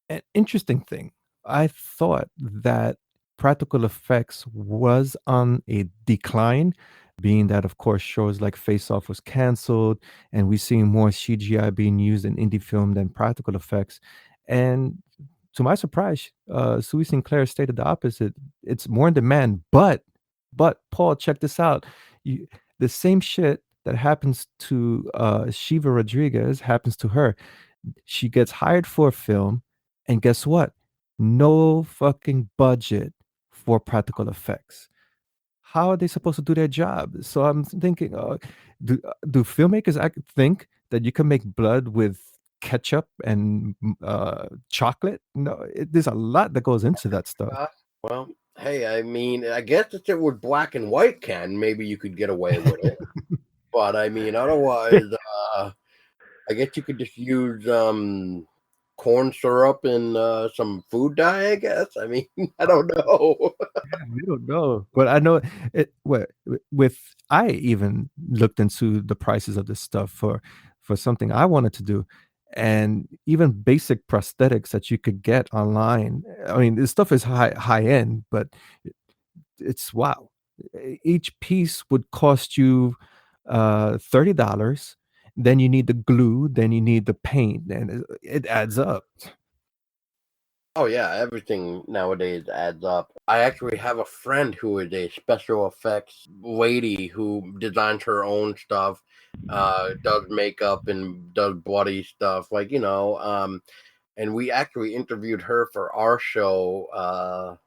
An interesting thing, I thought that practical effects was on a decline, being that, of course, shows like Face Off was canceled, and we're seeing more CGI being used in indie film than practical effects. And to my surprise, Sui Sinclair stated the opposite. It's more in demand, but Paul, check this out. You, the same shit that happens to Shiva Rodriguez happens to her. She gets hired for a film, and guess what? No fucking budget for practical effects. How are they supposed to do their job? So I'm thinking, do filmmakers think that you can make blood with ketchup and chocolate? No, there's a lot that goes into that stuff. Well, hey, I mean, I guess if it was black and white, Ken, maybe you could get away with it. But I mean, otherwise, I guess you could just use corn syrup and some food dye, I guess. I mean, I don't know. I don't know, but I know it. With I even looked into the prices of this stuff for something I wanted to do, and even basic prosthetics that you could get online. I mean, this stuff is high end, but it's wow. Each piece would cost you $30. Then you need the glue. Then you need the paint, and it adds up. Oh yeah, everything nowadays adds up. I actually have a friend who is a special effects lady who designs her own stuff, does makeup and does bloody stuff, like, and we actually interviewed her for our show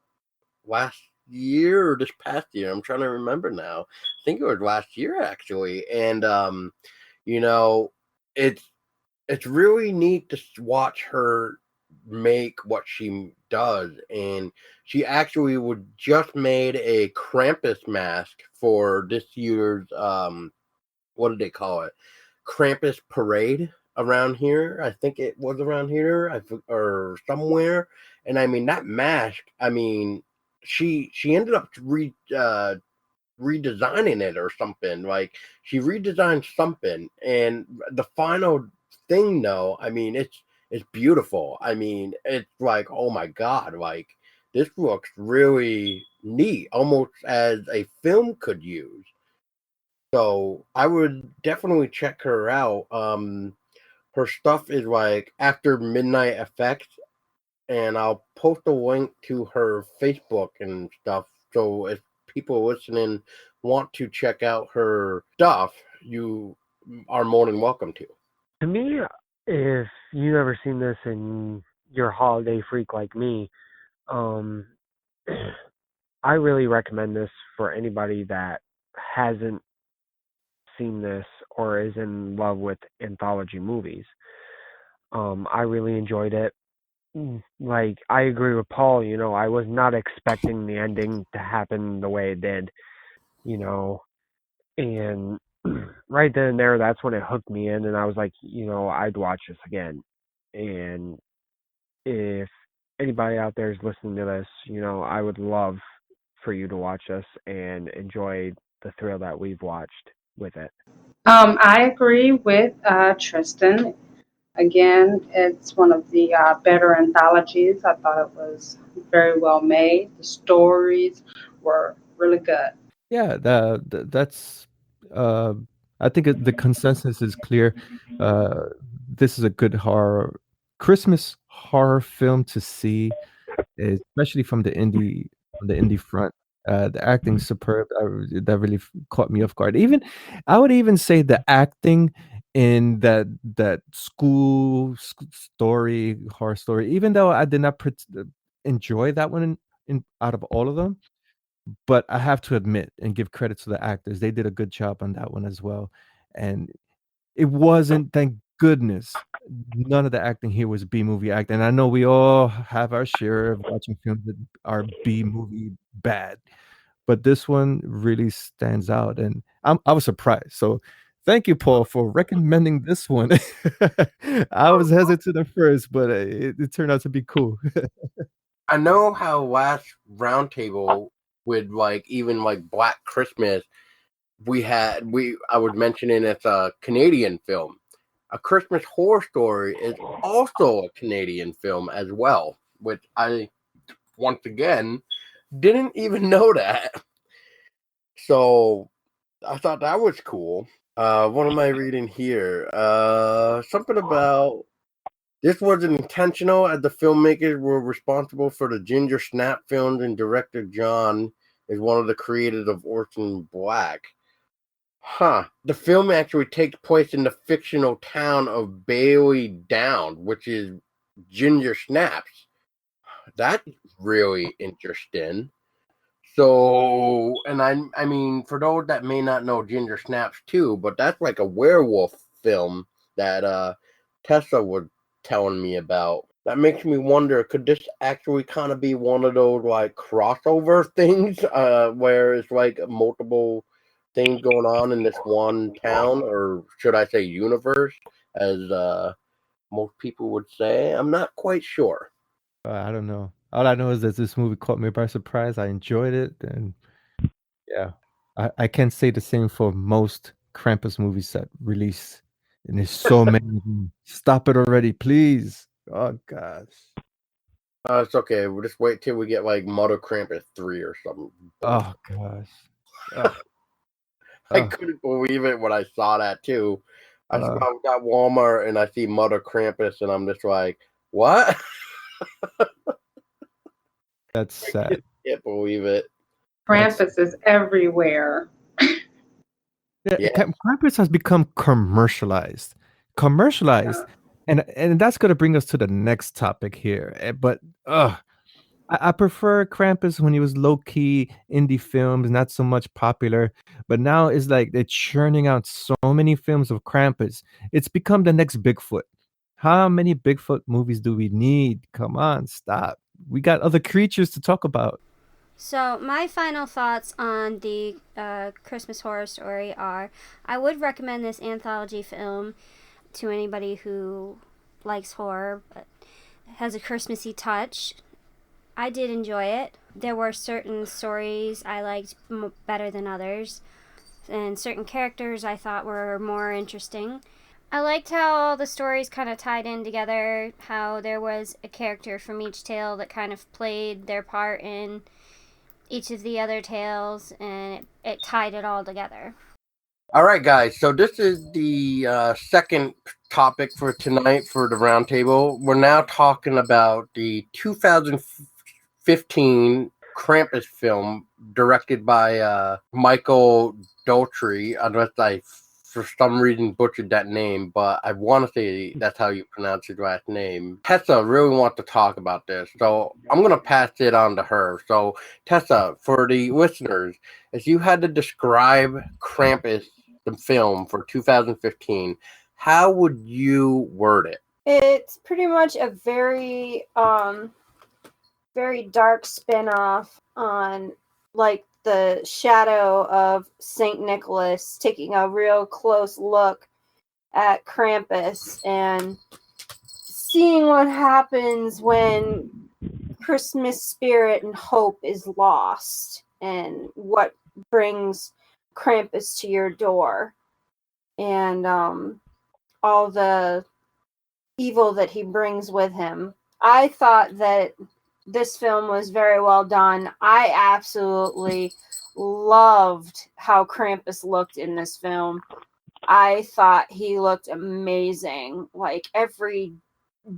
last year or this past year. I'm trying to remember now. I think it was last year actually. And you know, it's it's really neat to watch her make what she does. And she actually would just made a Krampus mask for this year's what did they call it? Krampus parade around here. I think it was around here, or somewhere. And I mean that mask. I mean, she ended up redesigning it or something. Like, she redesigned something, and the final thing, though, I mean, it's beautiful. I mean, it's like, oh my god, like, this looks really neat, almost as a film could use. So I would definitely check her out. Her stuff is like After Midnight Effects, and I'll post a link to her Facebook and stuff. So if people listening want to check out her stuff, you are more than welcome to. To me, if you've ever seen this and you're a holiday freak like me, um, I really recommend this for anybody that hasn't seen this or is in love with anthology movies. I really enjoyed it. Like, I agree with Paul, I was not expecting the ending to happen the way it did, and right then and there, that's when it hooked me in, and I was like, I'd watch this again. And if anybody out there is listening to this, I would love for you to watch this and enjoy the thrill that we've watched with it. I agree with Tristan. Again, it's one of the better anthologies. I thought it was very well made. The stories were really good. Yeah, that's. Uh, I think the consensus is clear. Uh, this is a good Christmas horror film to see, especially from the indie front. The acting's superb. That really caught me off guard. I would even say the acting in that story, horror story. Even though I did not enjoy that one in out of all of them, but I have to admit and give credit to the actors. They did a good job on that one as well. And it wasn't, thank goodness, none of the acting here was B-movie acting. And I know we all have our share of watching films that are B-movie bad, but this one really stands out, and I was surprised. So thank you, Paul, for recommending this one. I was hesitant at first, but it turned out to be cool. I know how last roundtable with even Black Christmas, I was mentioning it's a Canadian film. A Christmas Horror Story is also a Canadian film as well, which I once again didn't even know that. So I thought that was cool. What am I reading here? Something about this wasn't intentional, as the filmmakers were responsible for the Ginger Snap films, and director John is one of the creators of Orphan Black. Huh. The film actually takes place in the fictional town of Bailey Down, which is Ginger Snaps. That's really interesting. So, and I mean, for those that may not know Ginger Snaps too, but that's like a werewolf film that Tessa was telling me about. That makes me wonder, could this actually kind of be one of those like crossover things, where it's like multiple things going on in this one town, or should I say universe, as most people would say? I'm not quite sure. I don't know. All I know is that this movie caught me by surprise. I enjoyed it, and yeah, I can't say the same for most Krampus movies that release, and there's so many of them. Stop it already, please. Oh gosh. It's okay. We'll just wait till we get like Mother Krampus 3 or something. Oh gosh. Ugh. I Ugh. couldn't believe it when I saw that too. I Uh, was at Walmart and I see Mother Krampus and I'm just like, what? that's I sad. just can't believe it. Krampus is everywhere. Yeah, Yeah. Krampus has become commercialized, and that's going to bring us to the next topic here. But I prefer Krampus when he was low key indie films, not so much popular. But now it's like they're churning out so many films of Krampus. It's become the next Bigfoot. How many Bigfoot movies do we need? Come on, stop. We got other creatures to talk about. So, my final thoughts on the Christmas Horror Story are I would recommend this anthology film to anybody who likes horror but has a Christmassy touch. I did enjoy it. There were certain stories I liked better than others, and certain characters I thought were more interesting. I liked how all the stories kind of tied in together, how there was a character from each tale that kind of played their part in each of the other tales, and it tied it all together. All right, guys. So this is the second topic for tonight for the roundtable. We're now talking about the 2015 Krampus film directed by Michael Dougherty. Unless I, for some reason, butchered that name, but I want to say that's how you pronounce his last name. Tessa really wants to talk about this, so I'm going to pass it on to her. So, Tessa, for the listeners, if you had to describe Krampus, the film for 2015, how would you word it? It's pretty much a very very dark spin-off on like the shadow of Saint Nicholas, taking a real close look at Krampus and seeing what happens when Christmas spirit and hope is lost, and what brings Krampus to your door, and all the evil that he brings with him. I thought that this film was very well done. I absolutely loved how Krampus looked in this film. I thought he looked amazing. Like every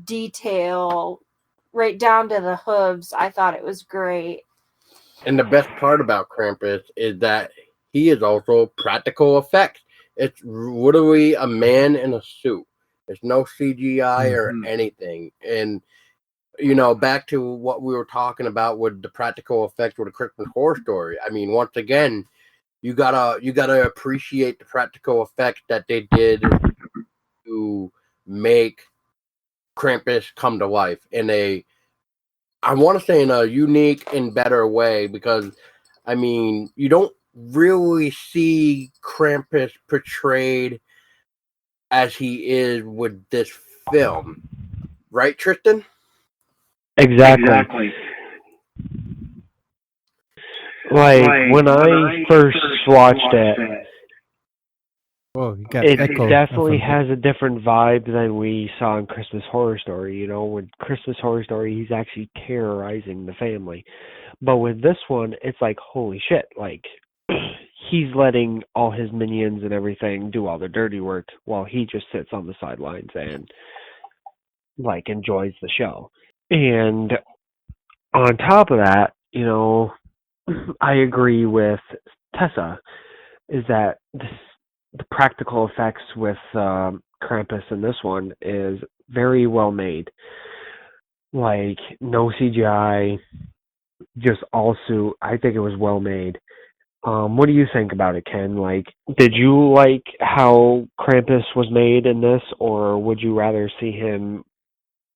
detail, right down to the hooves. I thought it was great. And the best part about Krampus is that he is also practical effects. It's literally a man in a suit. There's no CGI or anything. And back to what we were talking about with the practical effects with a Christmas Horror Story. I mean, once again, you gotta appreciate the practical effects that they did to make Krampus come to life I want to say in a unique and better way, because I mean, you don't really see Krampus portrayed as he is with this film, right, Tristan? Exactly. Like when I first watched it, Oh, you got it echo definitely from has a different vibe than we saw in Christmas Horror Story. You know, with Christmas Horror Story, he's actually terrorizing the family. But with this one, it's like, holy shit, like, he's letting all his minions and everything do all the dirty work while he just sits on the sidelines and, like, enjoys the show. And on top of that, you know, I agree with Tessa, is that the practical effects with Krampus in this one is very well made. Like, no CGI, just all suit. I think it was well made. What do you think about it, Ken? Like, did you like how Krampus was made in this, or would you rather see him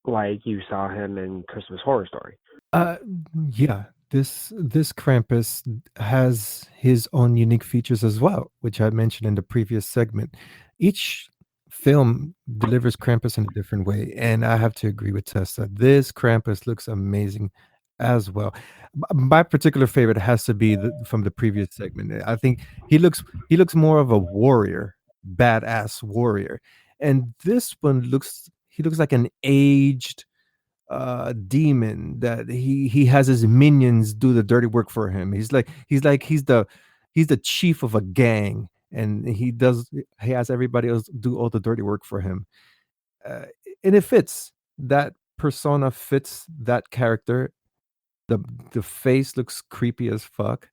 like you saw him in Christmas Horror Story? Uh, yeah, this Krampus has his own unique features as well, which I mentioned in the previous segment. Each film delivers Krampus in a different way, and I have to agree with Tessa. This Krampus looks amazing as well. My particular favorite has to be from the previous segment. I think he looks more of a warrior, badass warrior, and this one he looks like an aged demon that he has his minions do the dirty work for him. He's the chief of a gang, and he has everybody else do all the dirty work for him. uh, and it fits. That persona fits that character. The face looks creepy as fuck.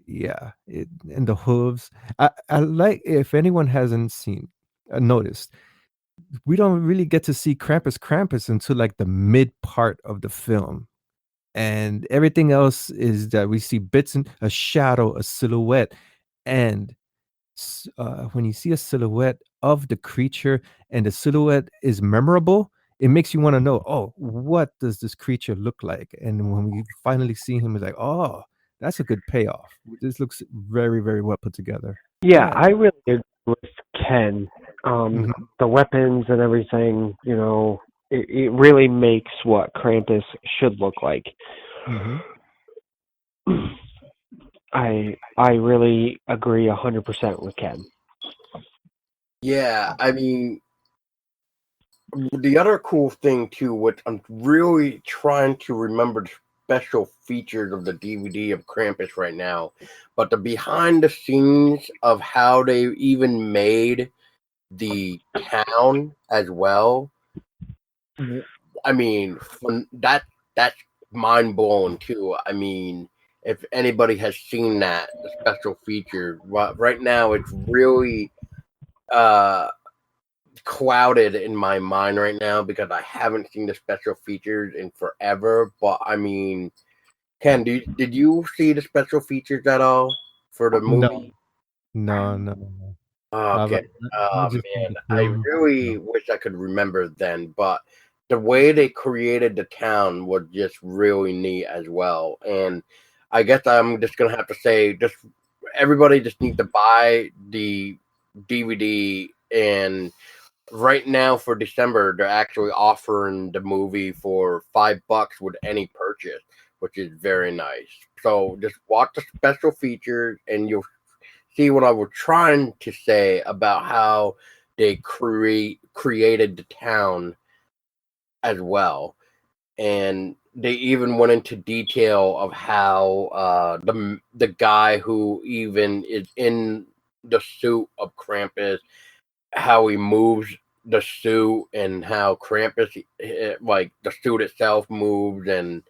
Yeah, and the hooves. I like, if anyone hasn't seen noticed, we don't really get to see Krampus until like the mid part of the film. And everything else is that we see bits and a shadow, a silhouette. And when you see a silhouette of the creature and the silhouette is memorable, it makes you want to know, oh, what does this creature look like? And when we finally see him, it's like, oh, that's a good payoff. This looks very, very well put together. Yeah, I really agree with Ken. Mhm. The weapons and everything, you know, it really makes what Krampus should look like. Mhm. I really agree 100% with Ken. Yeah, I mean, the other cool thing too, which I'm really trying to remember special features of the DVD of Krampus right now, but the behind the scenes of how they even made the town as well. I mean, that's mind blowing too. I mean, if anybody has seen that, the special feature, right now it's really clouded in my mind right now because I haven't seen the special features in forever. But I mean, Ken, did you see the special features at all for the movie? No. Okay. I just seen Man, the I film. really wish I could remember then, but the way they created the town was just really neat as well. And I guess I'm just gonna have to say, just everybody just needs to buy the DVD. And right now for December, they're actually offering the movie for $5 with any purchase, which is very nice. So just watch the special features, and you'll see what I was trying to say about how they created the town as well. And they even went into detail of how the guy who even is in the suit of Krampus, how he moves the suit, and how Krampus, like the suit itself moves. And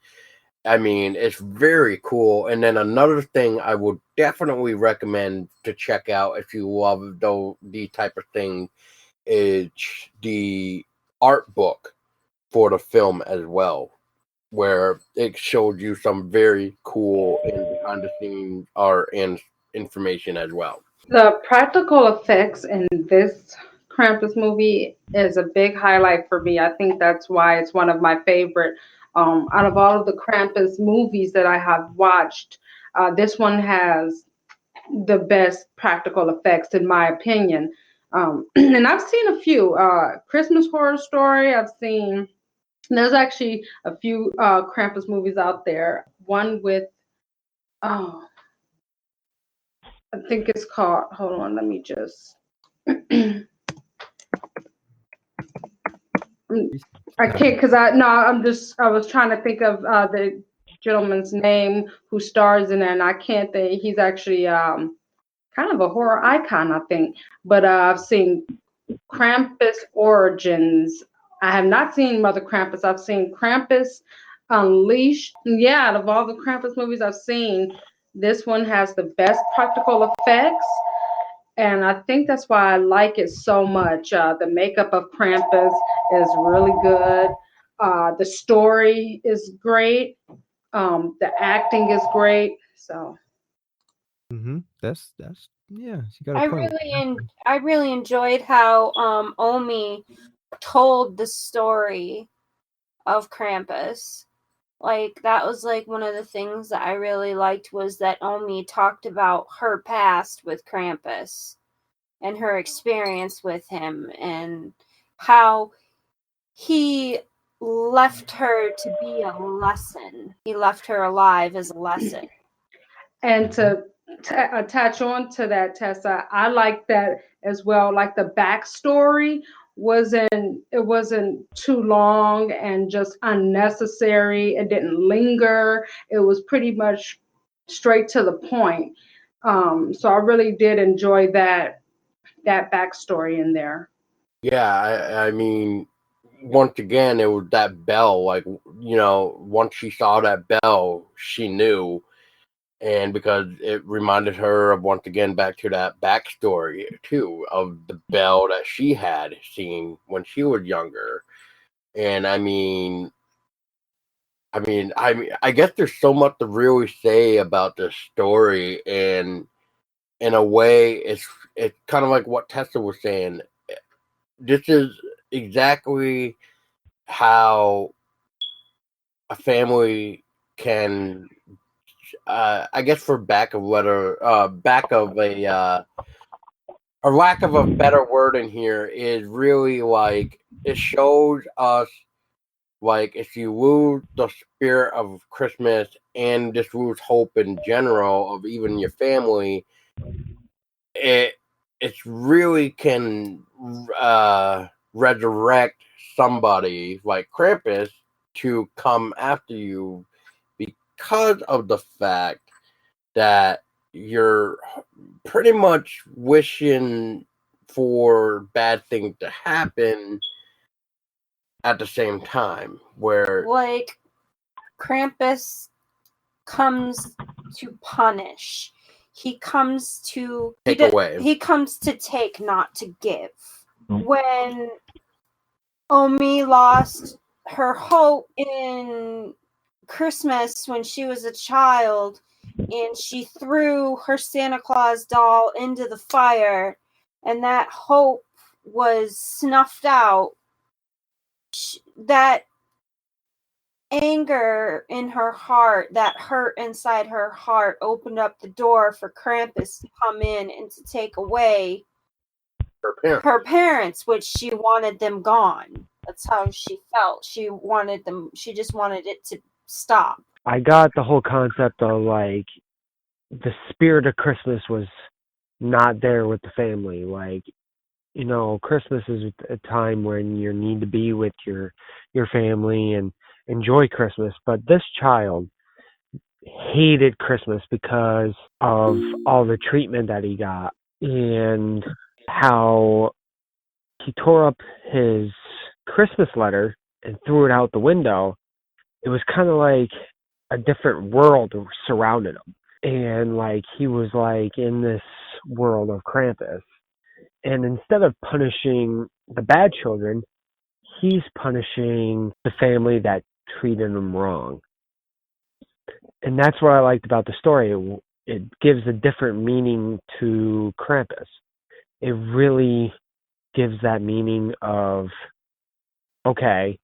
I mean, it's very cool. And then another thing I would definitely recommend to check out if you love these type of thing is the art book for the film as well, where it shows you some very cool and behind the scenes art and information as well. The practical effects in this Krampus movie is a big highlight for me. I think that's why it's one of my favorite. Out of all of the Krampus movies that I have watched, this one has the best practical effects, in my opinion. And I've seen a few. Christmas Horror Story, I've seen. There's actually a few Krampus movies out there. One with, oh, I think it's called, hold on, let me just. I can't because I was trying to think of the gentleman's name who stars in it, and I can't think. He's actually kind of a horror icon, I think. But I've seen Krampus Origins. I have not seen Mother Krampus. I've seen Krampus Unleashed. Yeah, out of all the Krampus movies I've seen, this one has the best practical effects. And I think that's why I like it so much. The makeup of Krampus is really good. The story is great. The acting is great. So That's yeah. You got a I point. really enjoyed how Omi told the story of Krampus. Like that was like one of the things that I really liked was that Omi talked about her past with Krampus and her experience with him and how he left her to be a lesson. He left her alive as a lesson. And to attach on to that, Tessa, I like that as well. Like the backstory wasn't too long and just unnecessary. It didn't linger. It was pretty much straight to the point. So I really did enjoy that backstory in there. Yeah, I mean, once again, it was that bell. Like, once she saw that bell, she knew. And because it reminded her of, once again, back to that backstory, too, of the bell that she had seen when she was younger. And I guess there's so much to really say about this story. And in a way, it's kind of like what Tessa was saying. This is exactly how a family can, I guess, for back of a lack of a better word in here, is really like it shows us, like, if you lose the spirit of Christmas and just lose hope in general of even your family, it really can resurrect somebody like Krampus to come after you because of the fact that you're pretty much wishing for bad things to happen at the same time, where like Krampus comes to punish. He comes to take away. He comes to take, not to give. When Omi lost her hope in Christmas when she was a child, and she threw her Santa Claus doll into the fire, and that hope was snuffed out, that anger in her heart, that hurt inside her heart, opened up the door for Krampus to come in and to take away her parents, which she wanted them gone. That's how she felt. She wanted them, she just wanted it to stop. I got the whole concept of like the spirit of Christmas was not there with the family. Like, you know, Christmas is a time when you need to be with your family and enjoy Christmas. But this child hated Christmas because of all the treatment that he got and how he tore up his Christmas letter and threw it out the window. It was kind of like a different world surrounded him. And like he was like in this world of Krampus. And instead of punishing the bad children, he's punishing the family that treated him wrong. And that's what I liked about the story. It gives a different meaning to Krampus. It really gives that meaning of, okay,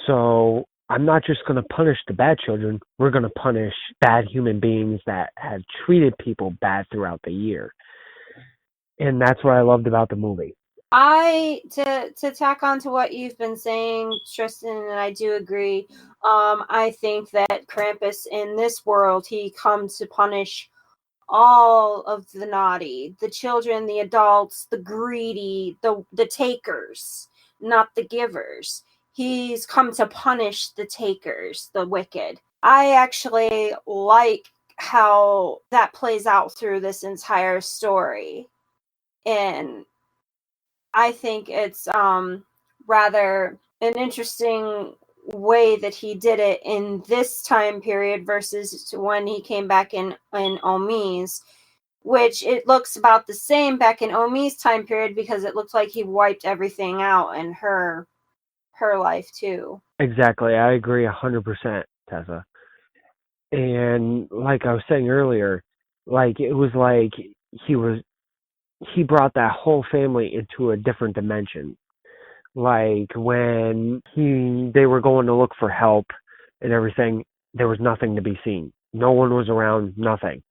so I'm not just going to punish the bad children. We're going to punish bad human beings that have treated people bad throughout the year. And that's what I loved about the movie. To tack on to what you've been saying, Tristan, and I do agree. I think that Krampus in this world, he comes to punish all of the naughty, the children, the adults, the greedy, the takers, not the givers. He's come to punish the takers, the wicked. I actually like how that plays out through this entire story. And I think it's rather an interesting way that he did it in this time period versus when he came back in Omi's, which it looks about the same back in Omi's time period because it looks like he wiped everything out in her life too. Exactly. I agree 100%, Tessa. And like I was saying earlier, like it was like he brought that whole family into a different dimension. Like when they were going to look for help and everything, there was nothing to be seen. No one was around, nothing.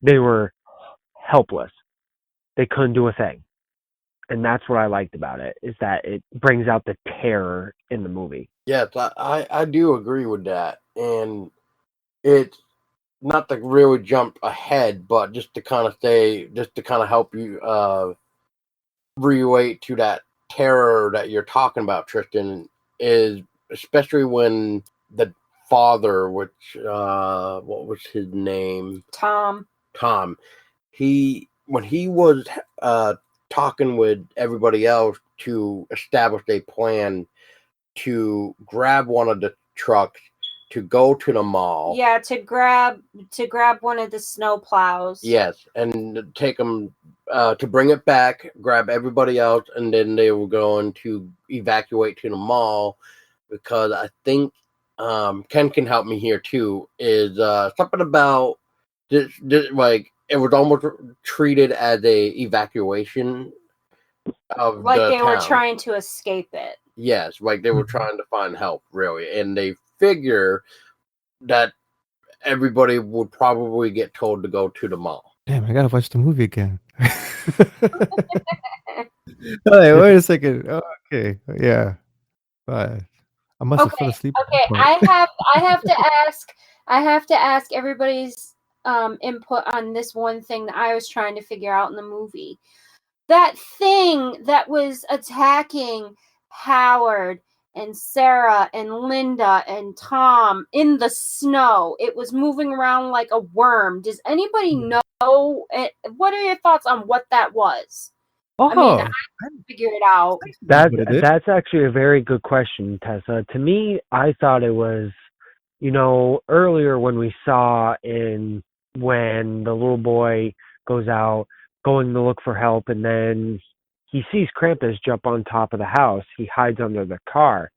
They were helpless. They couldn't do a thing. And that's what I liked about it, is that it brings out the terror in the movie. Yes, I do agree with that. And it's not to really jump ahead, but just to kind of help you relate to that terror that you're talking about, Tristan, is especially when the father, which what was his name? Tom. When he was talking with everybody else to establish a plan to grab one of the trucks to go to the mall. Yeah, to grab one of the snow plows. Yes, and take them to bring it back, grab everybody else, and then they were going to evacuate to the mall, because I think Ken can help me here too, is something about this, like it was almost treated as a evacuation of like the they were town. trying to escape it. Yes, like they were trying to find help, really, and they figure that everybody would probably get told to go to the mall. Damn, I gotta watch the movie again. Hey, wait a second. Oh, okay, yeah. I must have fell asleep. Okay, I have to ask everybody's input on this one thing that I was trying to figure out in the movie. That thing that was attacking Howard and Sarah and Linda and Tom in the snow. It was moving around like a worm. Does anybody know? What are your thoughts on what that was? Oh, I mean, I couldn't figure it out. That's actually a very good question, Tessa. To me, I thought it was, earlier when we saw when the little boy goes out going to look for help, and then he sees Krampus jump on top of the house. He hides under the car,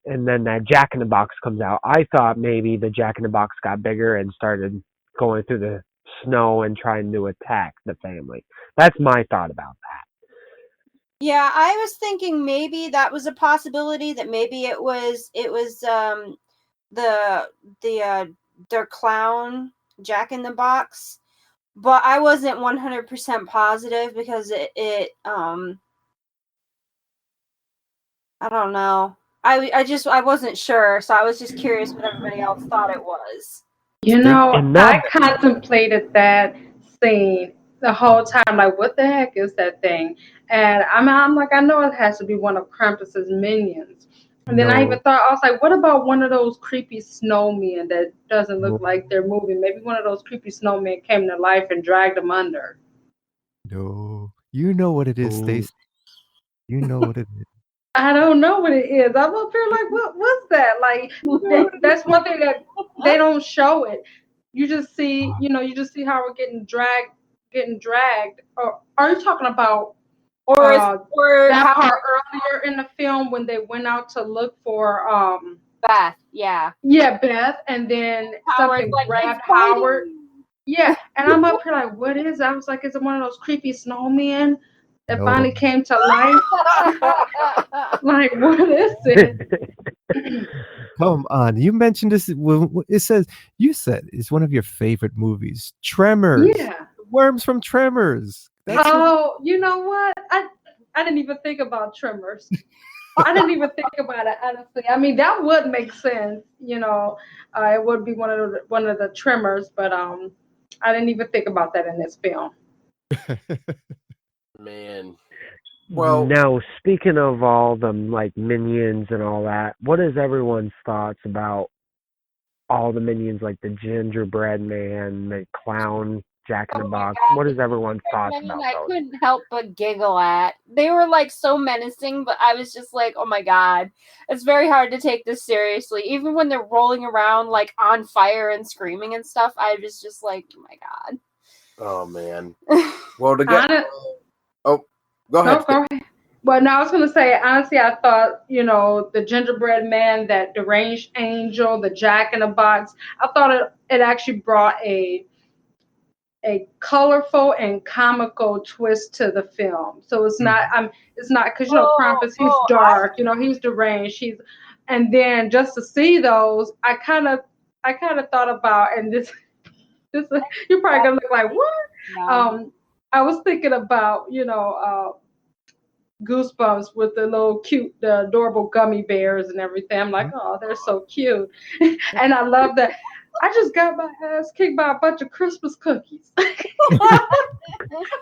and then that Jack-in-the-Box comes out. I thought maybe the Jack-in-the-Box got bigger and started going through the snow and trying to attack the family. That's my thought about that. Yeah, I was thinking maybe that was a possibility, that maybe it was their clown Jack-in-the-Box, but I wasn't 100% positive because it I don't know. I wasn't sure, so I was just curious what everybody else thought it was. I contemplated that scene the whole time, like, what the heck is that thing? And I'm like, I know it has to be one of Krampus's minions. And then I even thought, I was like, what about one of those creepy snowmen that doesn't look like they're moving? Maybe one of those creepy snowmen came to life and dragged them under. No. You know what it is, Stacy. You know what it is. I don't know what it is. I'm up here like, what's that? Like, that's one thing that they don't show it. You just see, how we're getting dragged. Or are you talking about or that part earlier in the film when they went out to look for Beth? Yeah. Yeah, Beth, and then something grabbed Howard. Yeah, and I'm up here like, what is it? I was like, is it one of those creepy snowmen that finally came to life? Like, what is it? Come on, you mentioned this. It says you said it's one of your favorite movies, Tremors. Yeah, worms from Tremors. You know what? I didn't even think about Tremors. I didn't even think about it, honestly. I mean, that would make sense. It would be one of the Tremors, but I didn't even think about that in this film. Man. Well, now speaking of all them like minions and all that, what is everyone's thoughts about all the minions, like the gingerbread man, the clown, Jack-in-the-Box? What is everyone's thoughts about those? I couldn't help but giggle at. They were like so menacing, but I was just like, oh my god, it's very hard to take this seriously. Even when they're rolling around like on fire and screaming and stuff, I was just like, oh my god. Oh man. Well, go ahead. Go ahead. Well, now I was going to say, honestly, I thought, the gingerbread man, that deranged angel, the Jack-in-the-Box, I thought it actually brought a colorful and comical twist to the film. So it's not because Krampus, he's dark, he's deranged, and then just to see those, I kind of thought about, and this you're probably gonna look like what? No. I was thinking about Goosebumps with the adorable gummy bears and everything. I'm like, oh, they're so cute, and I love that. I just got my ass kicked by a bunch of Christmas cookies.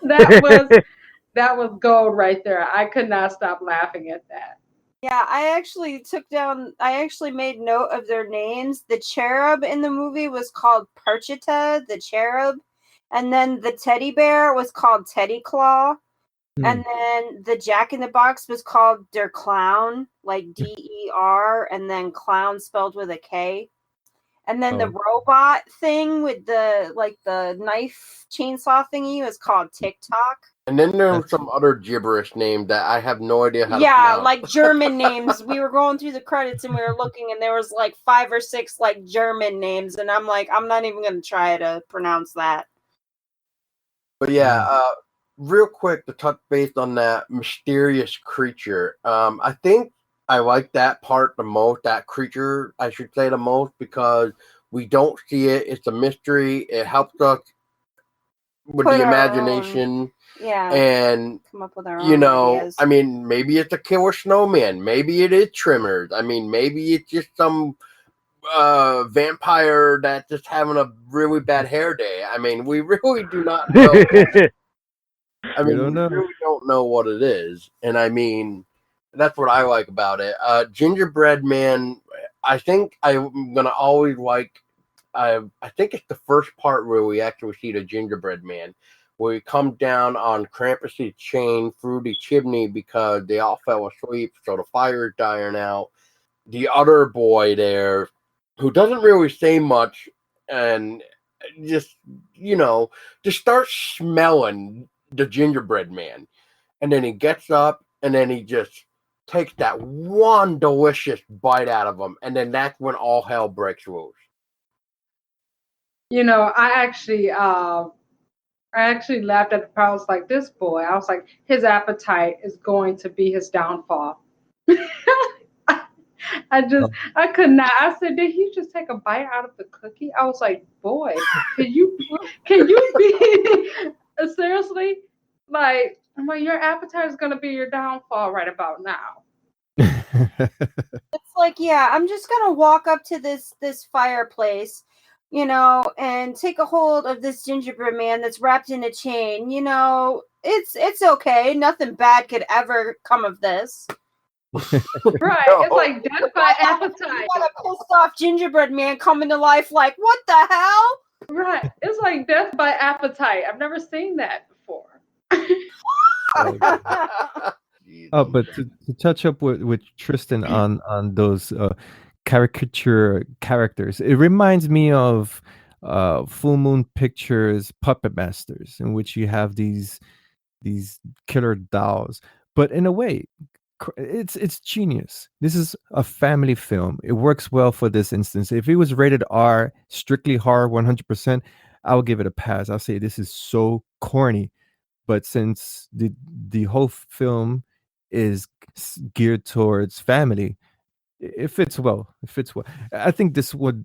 That was gold right there. I could not stop laughing at that. Yeah, I actually made note of their names. The cherub in the movie was called Perchita, the cherub. And then the teddy bear was called Teddy Claw. And then the Jack-in-the-Box was called Der Clown, like D-E-R, and then clown spelled with a K. And then the robot thing with the knife chainsaw thingy was called TikTok. And then there was some other gibberish name that I have no idea how to pronounce. Yeah, like German names. We were going through the credits and we were looking, and there was like 5 or 6 like German names, and I'm like, I'm not even going to try to pronounce that. But yeah, real quick to touch base on that mysterious creature. I think I like that part the most, that creature, I should say the most, because we don't see it. It's a mystery. It helps us with the imagination. Yeah. And, come up with our own ideas. I mean, maybe it's a killer snowman. Maybe it is Tremors. I mean, maybe it's just some vampire that's just having a really bad hair day. I mean, we really do not know. I mean, we really don't know what it is. And I mean, That's what I like about it. Gingerbread Man, I think I'm gonna always like. I think it's the first part where we actually see the Gingerbread Man, where he comes down on Krampus's chain through the chimney because they all fell asleep, so the fire is dying out. The other boy there, who doesn't really say much, and just just starts smelling the Gingerbread Man, and then he gets up, and then he just takes that one delicious bite out of him, and then that's when all hell breaks loose. I actually laughed at the part. I was like, this boy, I was like, his appetite is going to be his downfall. I could not. I said, did he just take a bite out of the cookie? I was like, boy, can you be seriously? Like, I'm like, your appetite is going to be your downfall right about now. It's like, yeah, I'm just gonna walk up to this fireplace, and take a hold of this gingerbread man that's wrapped in a chain. It's okay. Nothing bad could ever come of this. Right. No. It's like death by appetite. You got a pissed off gingerbread man coming to life like, what the hell? Right. It's like death by appetite. I've never seen that before. But to touch up with Tristen on those caricature characters, it reminds me of Full Moon Pictures Puppet Masters, in which you have these killer dolls. But in a way, it's genius. This is a family film. It works well for this instance. If it was rated R, strictly horror, 100%, I would give it a pass. I'll say this is so corny. But since the whole film is geared towards family, it fits well. I think this would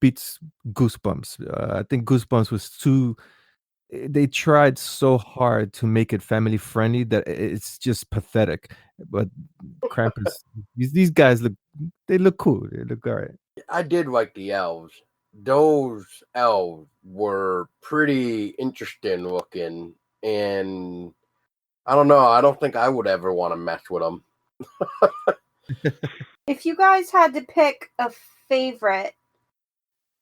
beats Goosebumps. I think Goosebumps was too. They tried so hard to make it family friendly that it's just pathetic. But Krampus, these guys look cool. They look all right. I did like the elves. Those elves were pretty interesting looking, and I don't know. I don't think I would ever want to mess with them. If you guys had to pick a favorite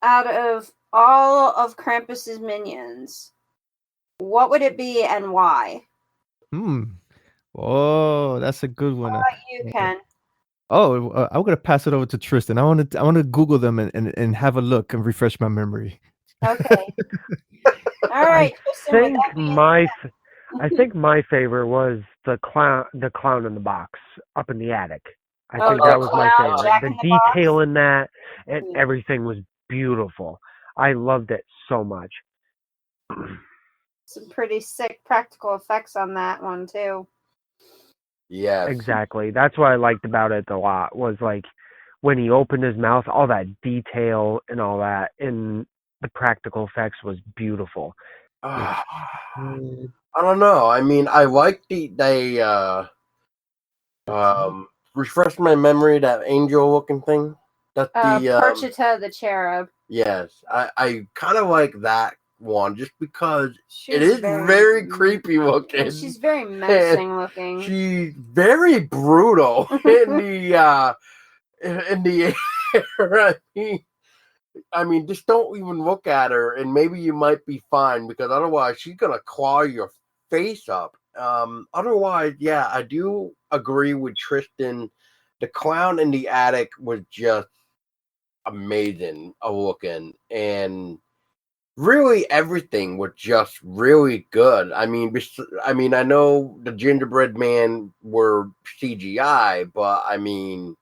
out of all of Krampus's minions, what would it be and why? Oh, that's a good one. You can. Oh, I'm gonna pass it over to Tristen. I want to Google them and have a look and refresh my memory. Okay. All right. I think my favorite was the clown in the box up in the attic. I think that was my favorite. The detail in that and everything was beautiful. I loved it so much. Some pretty sick practical effects on that one too. Yeah, exactly. That's what I liked about it a lot. Was like when he opened his mouth, all that detail and all that, and the practical effects was beautiful. I don't know. I mean, I like they refresh my memory, that angel looking thing. That's the Perchita the cherub. Yes, I kind of like that one just because it is very creepy looking. She's very menacing looking. She's very brutal in the air. I mean, just don't even look at her, and maybe you might be fine, because otherwise she's gonna claw your face up. Otherwise, yeah, I do agree with Tristen. The clown in the attic was just amazing looking, and really everything was just really good. I mean, I know the gingerbread man were CGI, but I mean,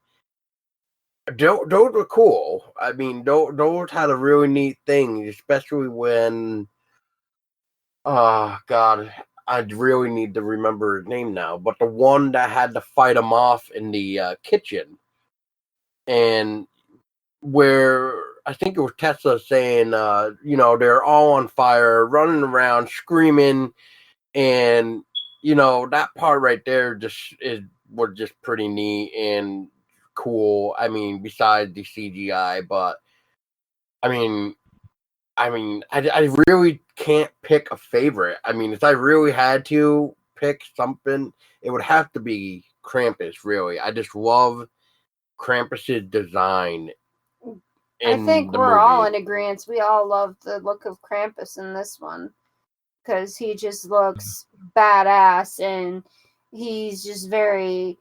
those were cool. I mean, those had a really neat thing, especially when, oh God, I really need to remember his name now, but the one that had to fight him off in the kitchen, and where I think it was Tessa saying, they're all on fire, running around, screaming, and that part right there was just pretty neat and cool. I mean, besides the CGI, but I mean, I really can't pick a favorite. I mean, if I really had to pick something, it would have to be Krampus, really. I just love Krampus's design. I think we're all in agreement. We all love the look of Krampus in this one because he just looks badass, and he's just very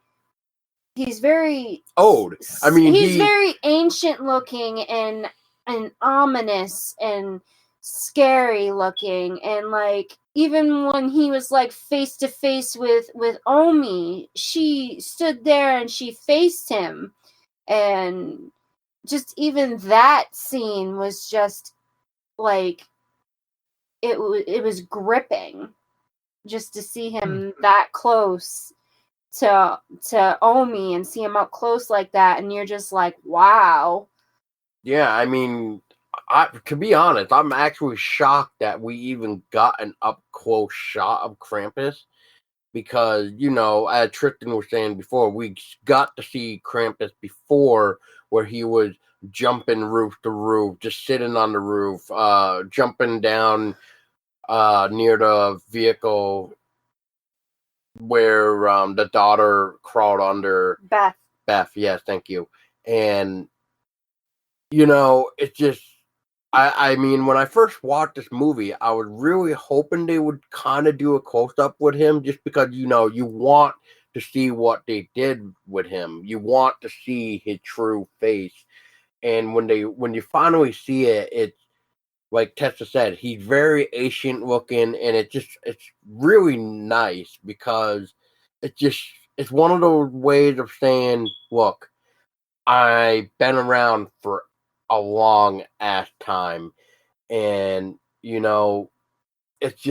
old. I mean, he's very ancient looking and ominous and scary looking, and like even when he was like face to face with Omi, she stood there and she faced him, and just even that scene was just like it was gripping just to see him that close to Omi and see him up close like that, and you're just like, wow. Yeah, I mean, to be honest, I'm actually shocked that we even got an up close shot of Krampus, because, you know, as Tristen was saying before, we got to see Krampus before, where he was jumping roof to roof, just sitting on the roof, jumping down near the vehicle where the daughter crawled under. Beth, yes, thank you. And, you know, it's just, I mean, when I first watched this movie, I was really hoping they would kind of do a close-up with him, just because, you know, you want to see what they did with him. You want to see his true face. And when you finally see it, it's like Tessa said, he's very ancient looking, and it's really nice, because it's one of those ways of saying, look, I've been around for a long ass time, and, you know, it's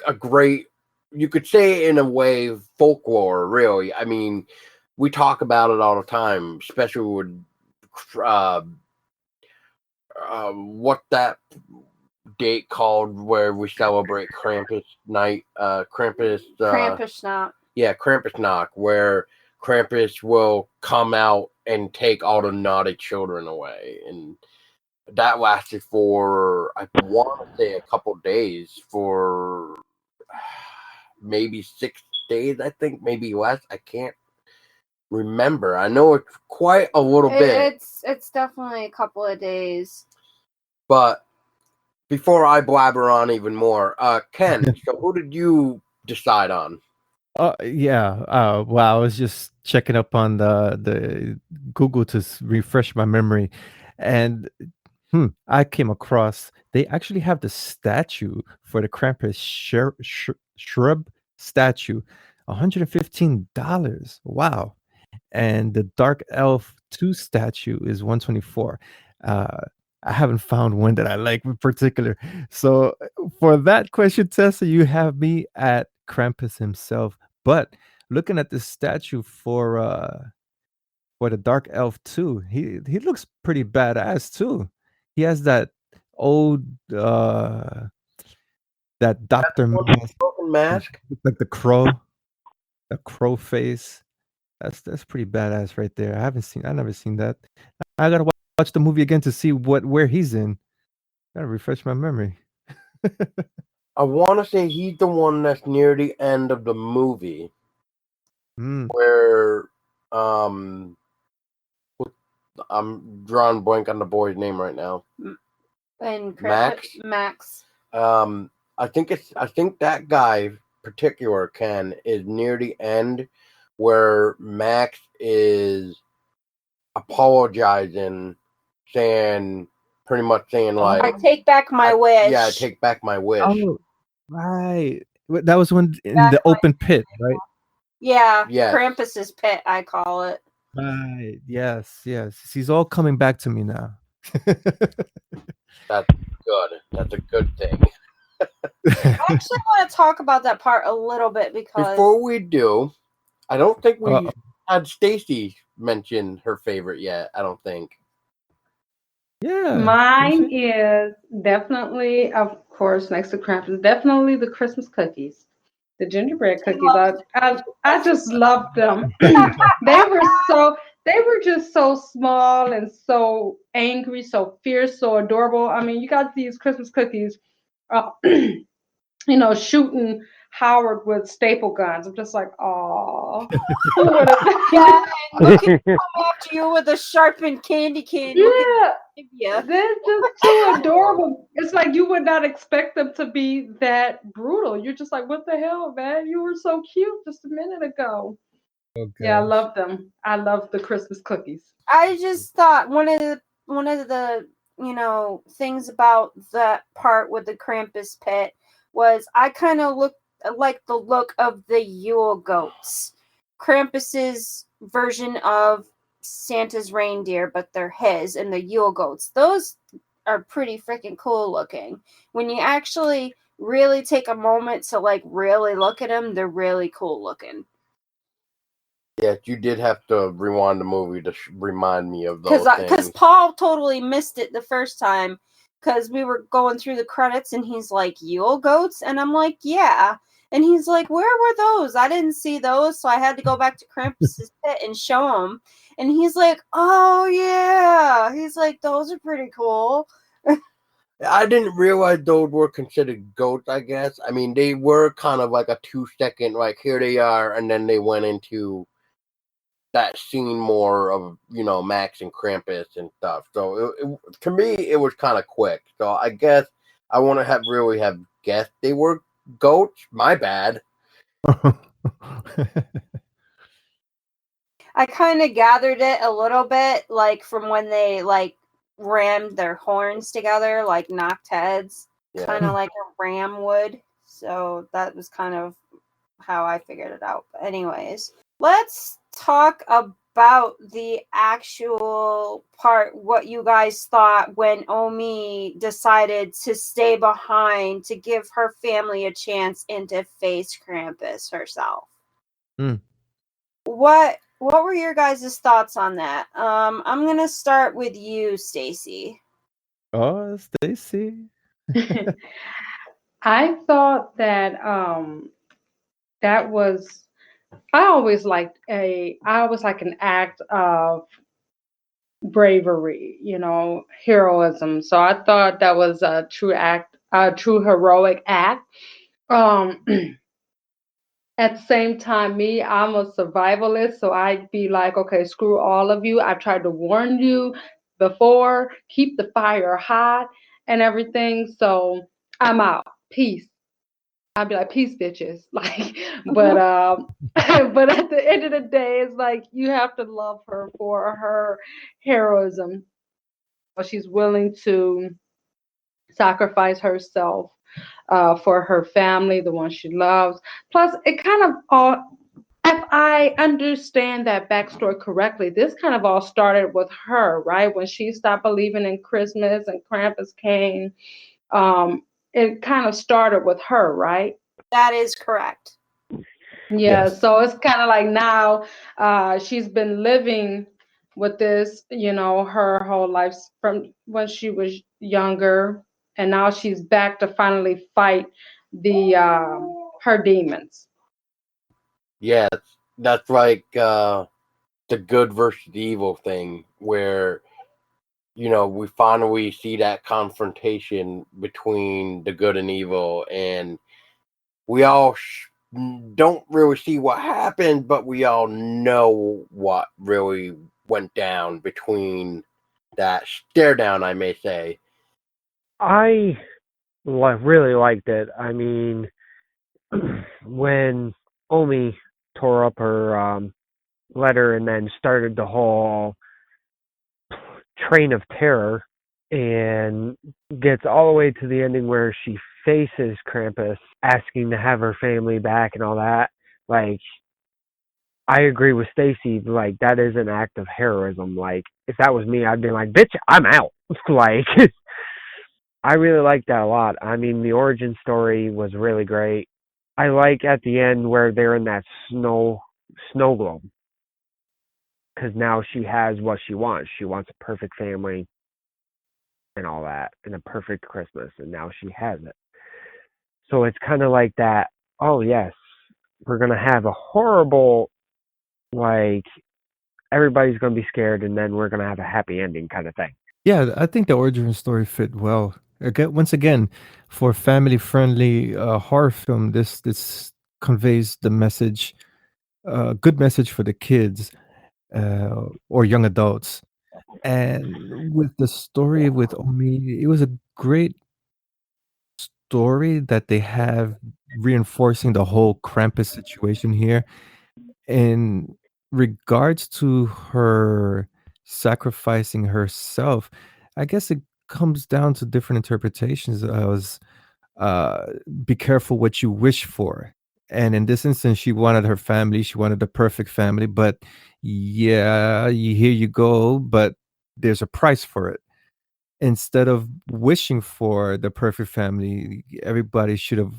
a great, you could say in a way, folklore, really. I mean, we talk about it all the time, especially with what that date called where we celebrate Krampus night, Krampusnacht. Yeah, Krampusnacht, where Krampus will come out and take all the naughty children away, and that lasted for, I want to say, a couple days, for maybe 6 days, I think, maybe less. I can't remember. I know it's quite a little bit. It's definitely a couple of days. But before I blabber on even more, Ken, so who did you decide on? Yeah. Well, I was just checking up on the Google to refresh my memory, and I came across they actually have the statue for the Krampus shrub statue, $115. Wow. And the Dark Elf 2 statue is $124. I haven't found one that I like in particular. So for that question, Tessa, you have me at Krampus himself. But looking at the statue for the Dark Elf 2, he looks pretty badass too. He has that old that doctor mask, like the crow face. That's pretty badass right there. I never seen that. I gotta watch the movie again to see where he's in. Gotta refresh my memory. I want to say he's the one that's near the end of the movie, where I'm drawing blank on the boy's name right now. And Max. I think that guy particular, Ken, is near the end, where Max is apologizing, pretty much saying like, I take back my wish. Yeah, I take back my wish. Oh, right. That was when in the open pit, right? Yeah, yes. Krampus's pit, I call it. Right. Yes. He's all coming back to me now. That's good. That's a good thing. I actually want to talk about that part a little bit, because before we do, I don't think we had Stacy mention her favorite yet. I don't think. Yeah. Mine is definitely, of course, next to Krampus, definitely the Christmas cookies, the gingerbread cookies. I just loved them. They were just so small and so angry, so fierce, so adorable. I mean, you got these Christmas cookies, you know, shooting Howard with staple guns. I'm just like, oh, who would have? Yeah, and look at come after you with a sharpened candy cane. Yeah, they're just too adorable. It's like you would not expect them to be that brutal. You're just like, what the hell, man? You were so cute just a minute ago. Oh, Yeah, I gosh. love them. I love the Christmas cookies. I just thought one of the things about that part with the Krampus pit was I kind of like the look of the Yule goats. Krampus's version of Santa's reindeer, but they're his, and the Yule goats. Those are pretty freaking cool looking. When you actually really take a moment to like really look at them, they're really cool looking. Yes, you did have to rewind the movie to remind me of those things. Because Paul totally missed it the first time because we were going through the credits and he's like, Yule goats? And I'm like, yeah. And he's like, where were those? I didn't see those. So I had to go back to Krampus's pit and show him. And he's like, oh, yeah. He's like, those are pretty cool. I didn't realize those were considered goats, I guess. I mean, they were kind of like a 2-second, like, here they are, and then they went into that scene more of, Max and Krampus and stuff. So to me, it was kind of quick. So I guess I want to really have guessed they were goats. My bad. I kind of gathered it a little bit, like from when they like rammed their horns together, like knocked heads, kind of like a ram would. So that was kind of how I figured it out. But anyways, let's talk about the actual part, what you guys thought when Omi decided to stay behind to give her family a chance and to face Krampus herself. What were your guys' thoughts on that? I'm gonna start with you, Stacy. Oh, Stacy. I thought that that was I always like an act of bravery, heroism. So I thought that was a true heroic act. At the same time, I'm a survivalist, so I'd be like, okay, screw all of you. I've tried to warn you before, keep the fire hot and everything. So I'm out. Peace. I'd be like, peace, bitches. Like, but but at the end of the day, it's like you have to love her for her heroism. She's willing to sacrifice herself for her family, the one she loves. Plus, it kind of all, if I understand that backstory correctly, this kind of all started with her, right? When she stopped believing in Christmas and Krampus came, it kind of started with her, right? That is correct. Yeah, so it's kind of like now she's been living with this, her whole life from when she was younger, and now she's back to finally fight the her demons. Yeah, that's like the good versus the evil thing, where we finally see that confrontation between the good and evil, and we all don't really see what happened, but we all know what really went down between that stare down, I may say. I really liked it. I mean, when Omi tore up her letter and then started the whole train of terror and gets all the way to the ending where she faces Krampus asking to have her family back and all that, like, I agree with Stacy. Like, that is an act of heroism. Like, if that was me, I'd be like, bitch, I'm out. Like, I really liked that a lot. I mean, the origin story was really great. I like at the end where they're in that snow globe, because now she has what she wants. She wants a perfect family and all that, and a perfect Christmas, and now she has it. So it's kind of like that, oh yes, we're going to have a horrible, like, everybody's going to be scared, and then we're going to have a happy ending kind of thing. Yeah, I think the origin story fit well. Once again, for family-friendly horror film, this conveys the message, good message for the kids or young adults. And with the story with Omi, it was a great story that they have reinforcing the whole Krampus situation here. In regards to her sacrificing herself, I guess it comes down to different interpretations as uh, be careful what you wish for. And in this instance, she wanted her family, she wanted the perfect family, but yeah, here you go, but there's a price for it. Instead of wishing for the perfect family, everybody should have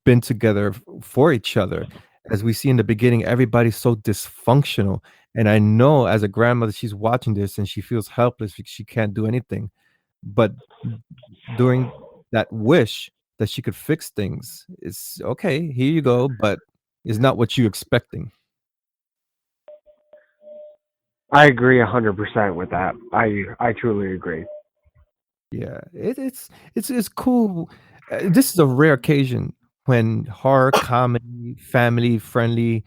been together for each other. As we see in the beginning, everybody's so dysfunctional. And I know as a grandmother, she's watching this and she feels helpless because she can't do anything. But during that wish that she could fix things, it's okay, here you go, but it's not what you expecting. I agree 100% with that. I truly agree. Yeah, it's cool. This is a rare occasion when horror, comedy, family friendly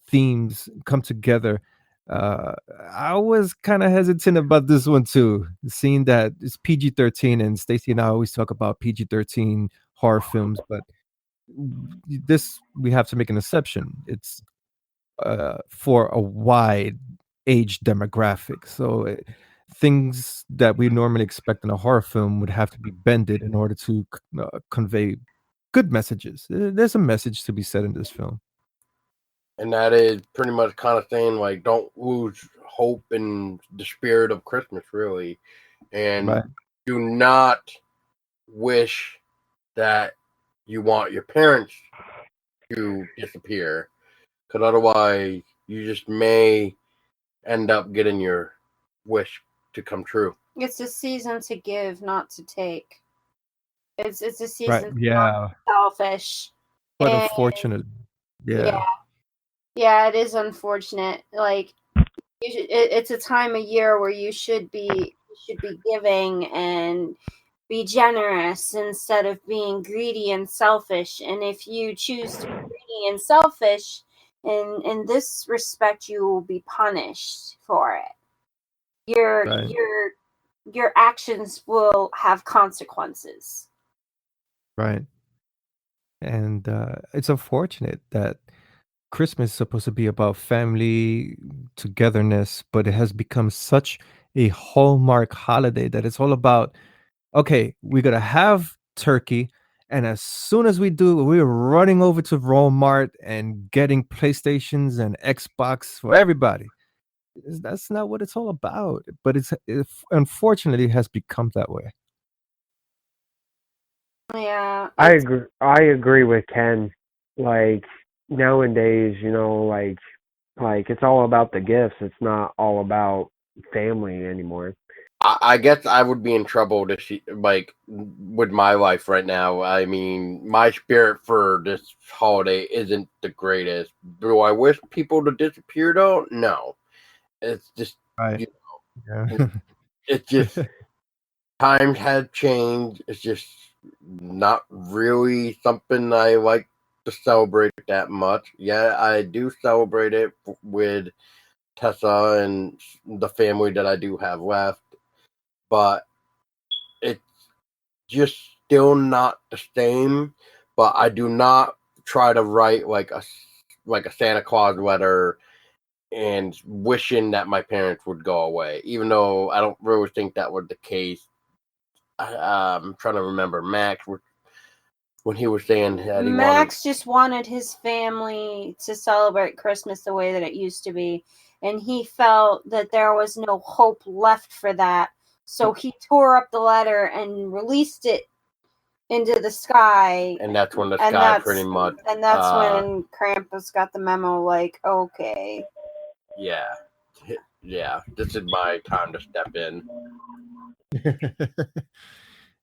themes come together. Uh, I was kind of hesitant about this one too, seeing that it's PG-13, and Stacy and I always talk about PG-13 horror films, but this we have to make an exception. It's for a wide age demographic. So things that we normally expect in a horror film would have to be bended in order to convey good messages. There's a message to be said in this film. And that is pretty much kind of saying, like, don't lose hope in the spirit of Christmas, really. And Right. do not wish that you want your parents to disappear, because otherwise you just may end up getting your wish to come true. It's a season to give, not to take. It's a Right. season to Yeah. not be selfish. But And unfortunate. yeah, Yeah. it is unfortunate. Like it's a time of year where you should be giving and be generous instead of being greedy and selfish. And if you choose to be greedy and selfish, in this respect, you will be punished for it. Your Right. your actions will have consequences. Right. And it's unfortunate that Christmas is supposed to be about family togetherness, but it has become such a hallmark holiday that it's all about, okay, we're gonna have turkey, and as soon as we do, we're running over to Walmart and getting PlayStations and Xbox for everybody. That's not what it's all about, but unfortunately it has become that way. Yeah, I agree with Ken. Like nowadays, like it's all about the gifts. It's not all about family anymore. I guess I would be in trouble to see, like, with my life right now. I mean, my spirit for this holiday isn't the greatest. Do I wish people to disappear though? No. It's just, Right. you Yeah. know, it's just times have changed. It's just not really something I like to celebrate that much. Yeah, I do celebrate it with Tessa and the family that I do have left, but it's just still not the same. But I do not try to write like a Santa Claus letter and wishing that my parents would go away, even though I don't really think that was the case. I'm trying to remember Max when he was saying that he wanted. Max just wanted his family to celebrate Christmas the way that it used to be, and he felt that there was no hope left for that. So he tore up the letter and released it into the sky. And that's when the And sky pretty much. And that's when Krampus got the memo, like, okay. Yeah. Yeah. This is my time to step in.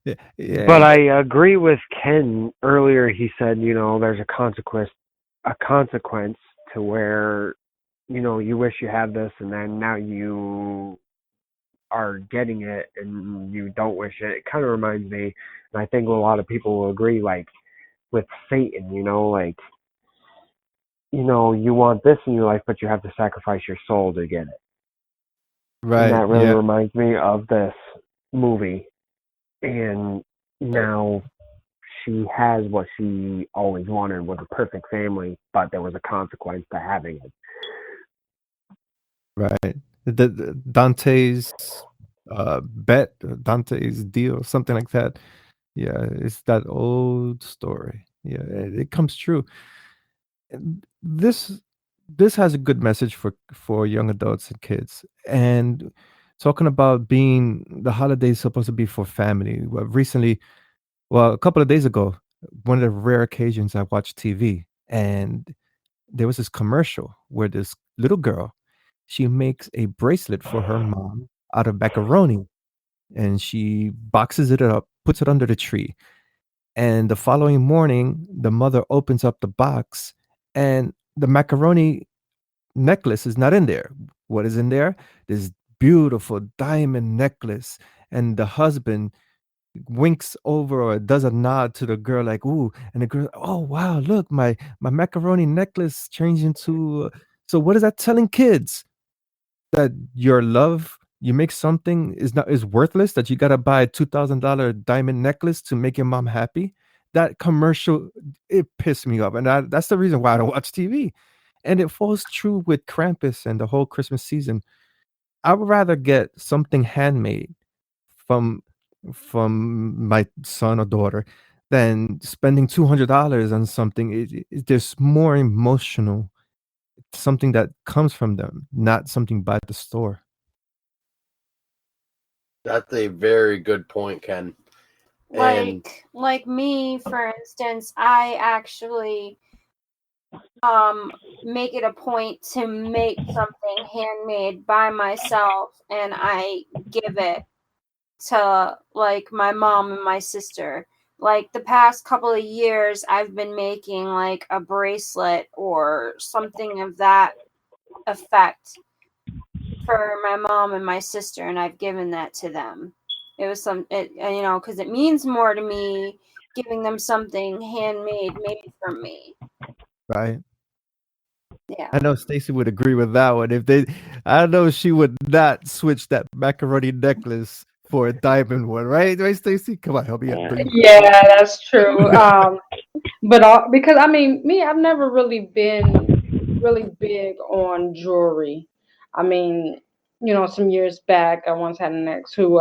Yeah. But I agree with Ken earlier. He said, there's a consequence to where, you wish you had this, and then now are getting it and you don't wish it. It kind of reminds me, and I think a lot of people will agree, like with Satan, like, you want this in your life, but you have to sacrifice your soul to get it. Right. And that really Yeah. reminds me of this movie. And now she has what she always wanted, was a perfect family, but there was a consequence to having it. Right. The Dante's bet, Dante's deal, something like that. Yeah, it's that old story. Yeah, it comes true. And this has a good message for young adults and kids. And talking about being the holidays supposed to be for family. Well, a couple of days ago, one of the rare occasions I watched TV, and there was this commercial where this little girl, she makes a bracelet for her mom out of macaroni, and she boxes it up, puts it under the tree. And the following morning, the mother opens up the box, and the macaroni necklace is not in there. What is in there? This beautiful diamond necklace. And the husband winks over or does a nod to the girl, like, ooh, and the girl, oh wow, look, my macaroni necklace changed into so what is that telling kids? That your love, you make something is worthless, that you gotta buy a $2,000 diamond necklace to make your mom happy? That commercial, it pissed me off. And that's the reason why I don't watch TV. And it falls true with Krampus and the whole Christmas season. I would rather get something handmade from my son or daughter than spending $200 on something. There's more emotional, something that comes from them, not something by the store. That's a very good point, Ken. And Like me, for instance, I actually make it a point to make something handmade by myself, and I give it to like my mom and my sister. Like the past couple of years, I've been making like a bracelet or something of that effect for my mom and my sister, and I've given that to them. It was because it means more to me giving them something handmade, made for me. Right. Yeah. I know Stacy would agree with that one. I know she would not switch that macaroni necklace for a diamond one, right? Right, Stacy? Come on, help me out. Yeah, that's true. But because I mean, me, I've never really been really big on jewelry. I mean, some years back, I once had an ex who,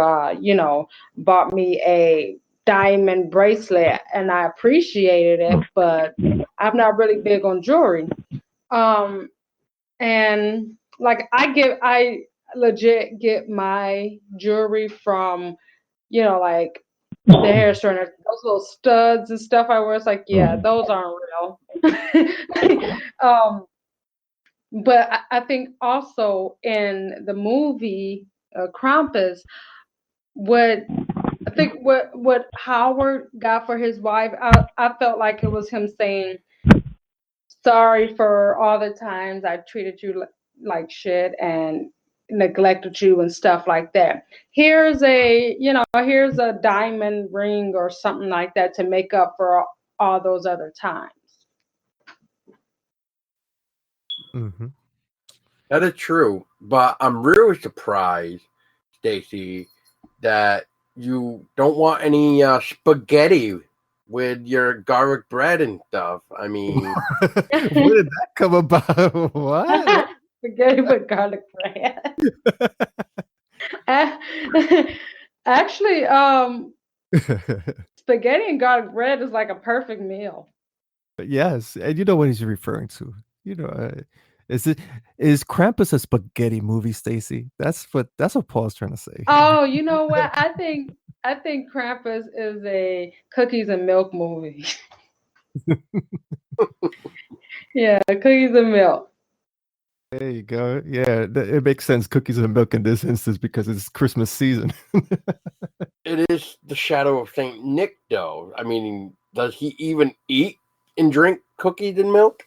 bought me a diamond bracelet, and I appreciated it, but I'm not really big on jewelry. Um, and like I legit get my jewelry from, like the hair store, and those little studs and stuff I wear. It's like, yeah, those aren't real. But I think also in the movie Krampus, what I think what Howard got for his wife, I felt like it was him saying, sorry for all the times I treated you like shit and neglected you and stuff like that. Here's a diamond ring or something like that to make up for all those other times. Mm-hmm. that is true, but I'm really surprised, Stacy, that you don't want any spaghetti with your garlic bread and stuff. I mean, Where did that come about? What? Spaghetti with garlic bread. Actually, spaghetti and garlic bread is like a perfect meal. Yes, and you know what he's referring to. Is Krampus a spaghetti movie, Stacy? That's what Paul's trying to say here. Oh, you know what? I think Krampus is a cookies and milk movie. Yeah, cookies and milk. There you go. Yeah, it makes sense. Cookies and milk in this instance because it's Christmas season. it is the shadow of Saint Nick, though. I mean, does he even eat and drink cookies and milk?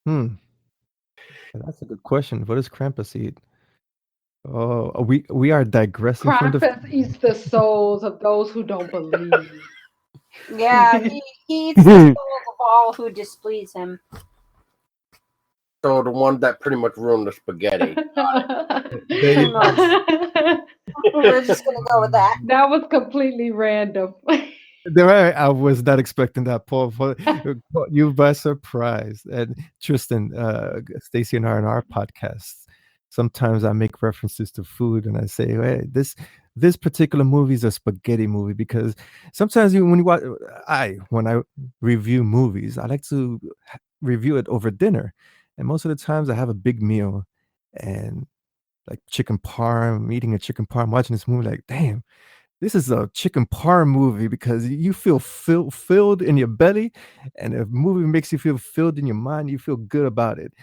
That's a good question. What does Krampus eat? Oh, we are digressing from the. Krampus eats the souls of those who don't believe. Yeah, he eats the souls of all who displease him. So the one that pretty much ruined the spaghetti. There you go. We're just gonna go with that. That was completely random. I was not expecting that, Paul. Caught you by surprise. And Tristan, Stacy, and I in our podcasts, sometimes I make references to food, and I say, "Hey, this particular movie is a spaghetti movie," because sometimes when you watch, when I review movies, I like to review it over dinner, and most of the times I have a big meal, and like chicken parm, I'm eating a chicken parm, watching this movie, like, damn, this is a chicken parm movie because you feel filled in your belly, and if a movie makes you feel filled in your mind, you feel good about it.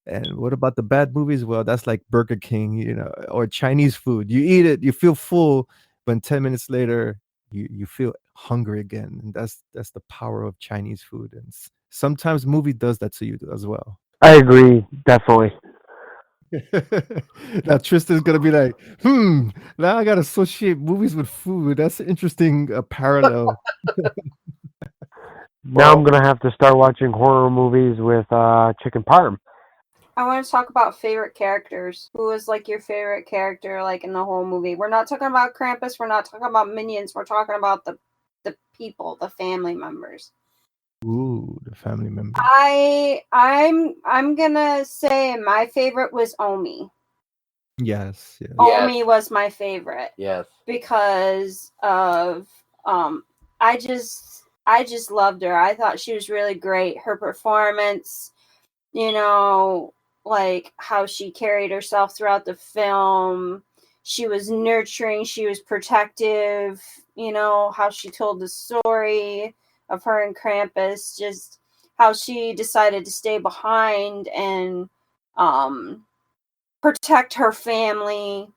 And what about the bad movies? Well, that's like Burger King, or Chinese food. You eat it, you feel full, but 10 minutes later, you feel hungry again. And that's the power of Chinese food. And sometimes movie does that to you as well. I agree, definitely. Now Tristan's gonna be like, now I gotta associate movies with food. That's an interesting parallel. Now I'm gonna have to start watching horror movies with chicken parm. I want to talk about favorite characters. Who was like your favorite character, like in the whole movie? We're not talking about Krampus. We're not talking about minions. We're talking about the people, the family members. Ooh, the family member. I'm gonna say my favorite was Omi. Yes. Omi was my favorite. Yes. Because of I just loved her. I thought she was really great. Her performance, like how she carried herself throughout the film. She was nurturing, she was protective, how she told the story of her and Krampus, just how she decided to stay behind and protect her family,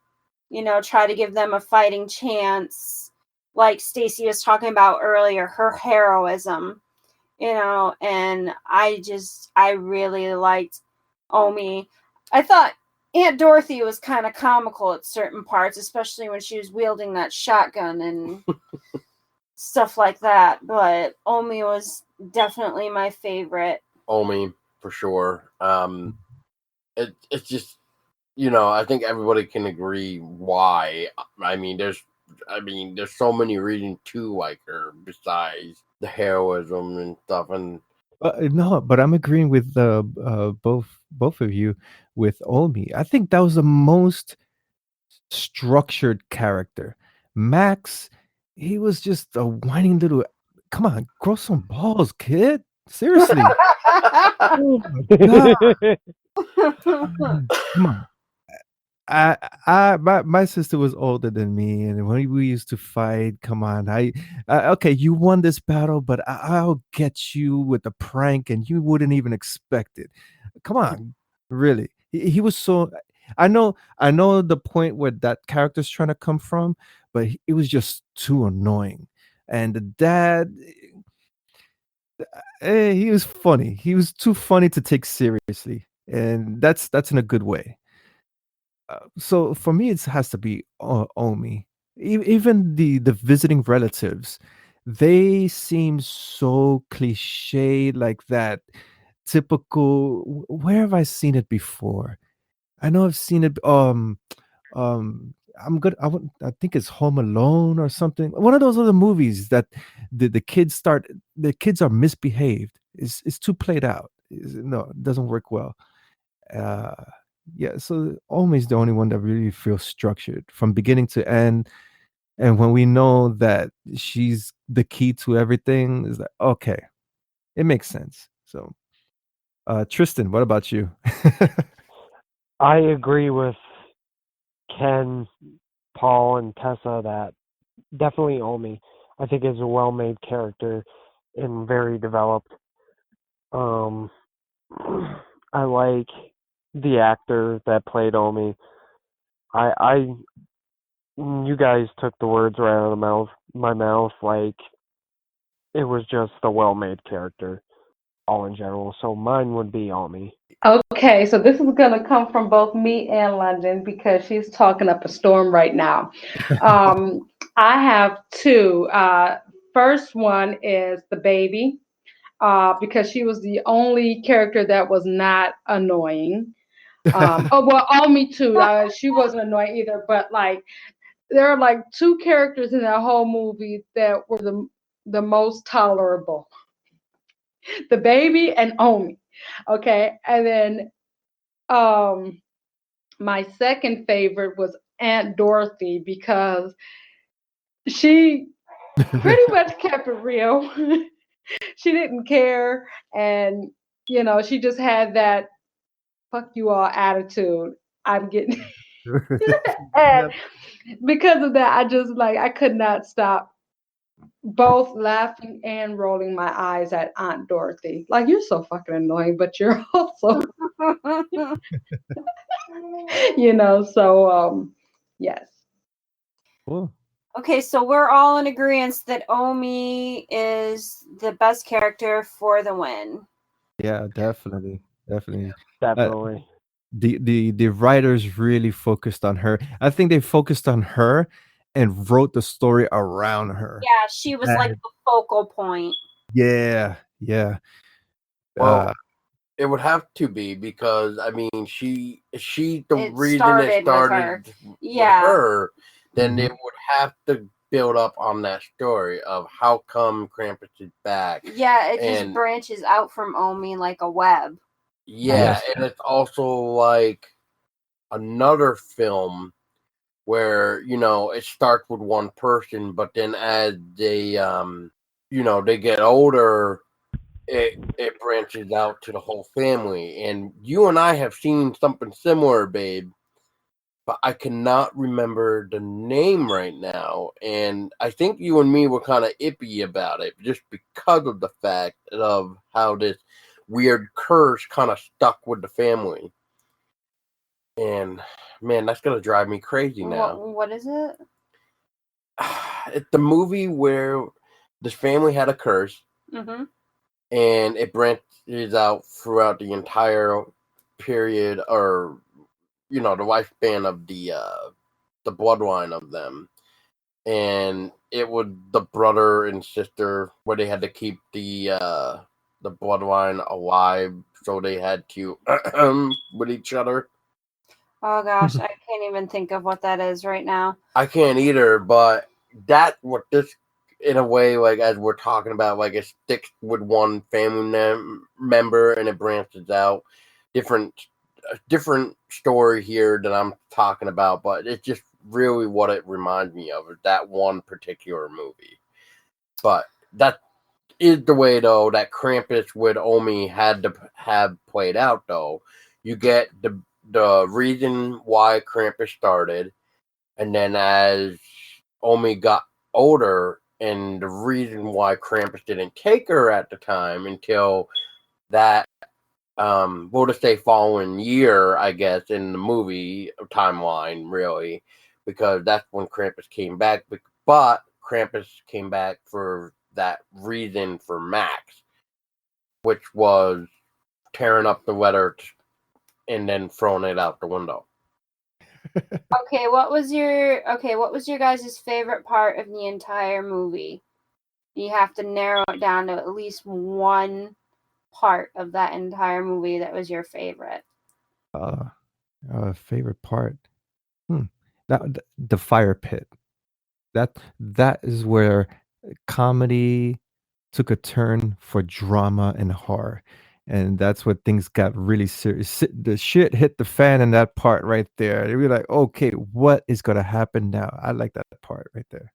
try to give them a fighting chance. Like Stacy was talking about earlier, her heroism, and I really liked Omi. I thought Aunt Dorothy was kind of comical at certain parts, especially when she was wielding that shotgun and stuff like that. But Omi was definitely my favorite. Omi, for sure. It's just, I think everybody can agree why. I mean, there's so many reasons to like her besides the heroism and stuff. And no, but I'm agreeing with both of you with Omi. I think that was the most structured character. Max, he was just a whining little. Come on, grow some balls, kid. Seriously. Oh my God. Come on. My sister was older than me, and when we used to fight, come on, okay, you won this battle, but I'll get you with a prank, and you wouldn't even expect it. Come on, really? He was so. I know the point where that character's trying to come from, but it was just too annoying. And the dad, he was funny. He was too funny to take seriously, and that's in a good way. So for me, it has to be Omi. Even the visiting relatives, they seem so cliche, like that typical. Where have I seen it before? I know I've seen it. I'm good. I think it's Home Alone or something. One of those other movies that the kids start. The kids are misbehaved. It's too played out. No, it doesn't work well. Uh, yeah, so Omi's the only one that really feels structured from beginning to end. And when we know that she's the key to everything, is like, okay, it makes sense. So, Tristan, what about you? I agree with Ken, Paul, and Tessa that definitely Omi. I think is a well-made character and very developed. I like the actor that played Omi. You guys took the words right out of my mouth. Like, it was just a well-made character, all in general. So mine would be Omi. Okay, so this is gonna come from both me and London because she's talking up a storm right now. I have two. First one is the baby, because she was the only character that was not annoying. Oh well, Omi too. She wasn't annoying either, but like there are like two characters in that whole movie that were the most tolerable: the baby and Omi. Okay, and then um my second favorite was Aunt Dorothy because she pretty much kept it real. She didn't care, and she just had that "fuck you all" attitude. I'm getting, and Yep. because of that, I could not stop both laughing and rolling my eyes at Aunt Dorothy. Like, you're so fucking annoying, but you're also, so yes. Cool. Okay, so we're all in agreement that Omi is the best character for the win. Yeah, definitely. Definitely. Definitely. The writers really focused on her. I think they focused on her and wrote the story around her. Yeah, she was like And the focal point. yeah, yeah. Well, it would have to be because I mean she the It reason it started with her. started with Yeah. her, then Mhm. it would have to build up on that story of how come Krampus is back. Yeah, it just And branches out from Omi like a web. yeah, Yes. and it's also like another film where it starts with one person, but then as they get older, it branches out to the whole family. And you and I have seen something similar, babe, but I cannot remember the name right now. And I think you and me were kind of ippy about it just because of the fact of how this weird curse kind of stuck with the family. And man, that's gonna drive me crazy now. What is it? It's the movie where this family had a curse, Mm-hmm. and it branches out throughout the entire period, or the lifespan of the bloodline of them. And it was the brother and sister where they had to keep the bloodline alive, so they had to with each other. Oh gosh, I can't even think of what that is right now. I can't either, but that's what this, in a way, like as we're talking about, like it sticks with one family member and it branches out. Different, different story here that I'm talking about, but it's just really what it reminds me of is that one particular movie. But that is the way, though, that Krampus with Omi had to have played out. Though you get the reason why Krampus started, and then as Omi got older, and the reason why Krampus didn't take her at the time until that, we'll just say following year, I guess, in the movie timeline, really, because that's when Krampus came back. But Krampus came back for that reason for Max, which was tearing up the letter and then throwing it out the window. Okay, what was your guys' favorite part of the entire movie? You have to narrow it down to at least one part of that entire movie that was your favorite. Uh, favorite part. Hmm. The fire pit. That is where comedy took a turn for drama and horror. And that's what things got really serious. The shit hit the fan in that part right there. You're like, okay, what is gonna happen now? I like that part right there.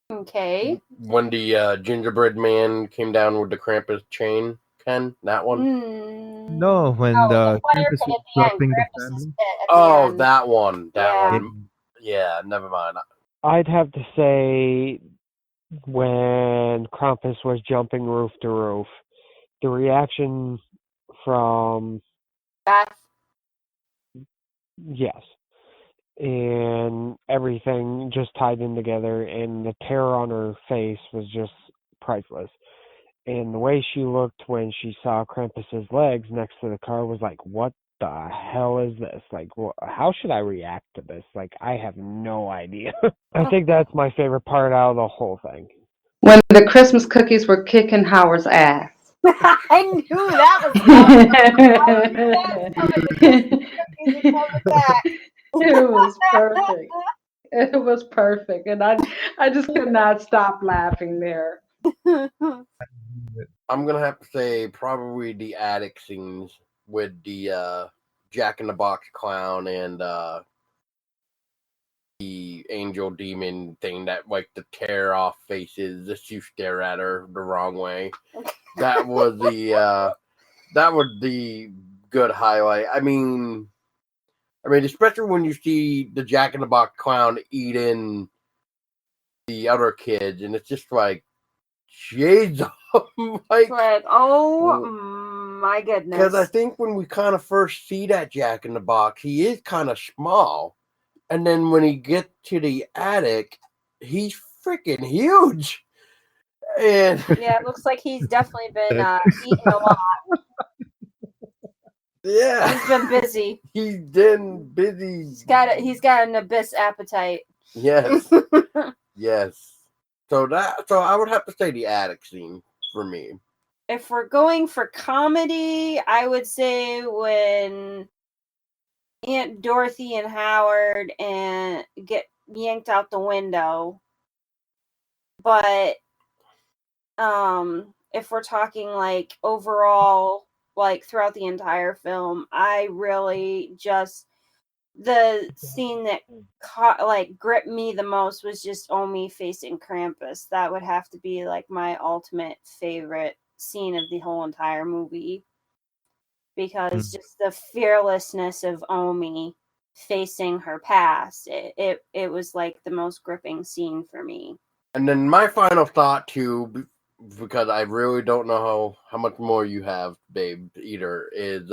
Okay. When the gingerbread man came down with the Krampus chain, Ken, that one. No, when Oh, the the fire Krampus pit was at the end. dropping the Krampus's family. pit at the Oh, end. that one. That Yeah. one. Yeah, never mind. I'd have to say when Krampus was jumping roof to roof, the reaction from Beth. yes, and everything just tied in together, and the terror on her face was just priceless. And the way she looked when she saw Krampus's legs next to the car was like, what the hell is this? Like, how should I react to this? Like, I have no idea. I think that's my favorite part out of the whole thing. When the Christmas cookies were kicking Howard's ass. I knew that was coming. I knew that was coming. The Christmas cookies are coming back. It was perfect. It was perfect. And I just could not stop laughing there. I'm gonna have to say probably the attic scenes with the Jack in the Box clown and the angel demon thing that like the tear off faces just you stare at her the wrong way. That was the good highlight. I mean especially when you see the Jack in the Box clown eating the other kids, and it's just like shades of like oh my goodness. Because I think when we kind of first see that Jack in the Box, he is kind of small. And then when he gets to the attic, he's freaking huge. And yeah, it looks like he's definitely been eating a lot. Yeah, he's been busy. He's been busy. He's got an abyss appetite. Yes, yes. So I would have to say the attic scene for me. If we're going for comedy, I would say when Aunt Dorothy and Howard get yanked out the window. But if we're talking like overall, like throughout the entire film, I really just the scene that gripped me the most was just Omi facing Krampus. That would have to be like my ultimate favorite scene of the whole entire movie. Because just the fearlessness of Omi facing her past, it was like the most gripping scene for me. And then my final thought too, because I really don't know how much more you have, babe, either, is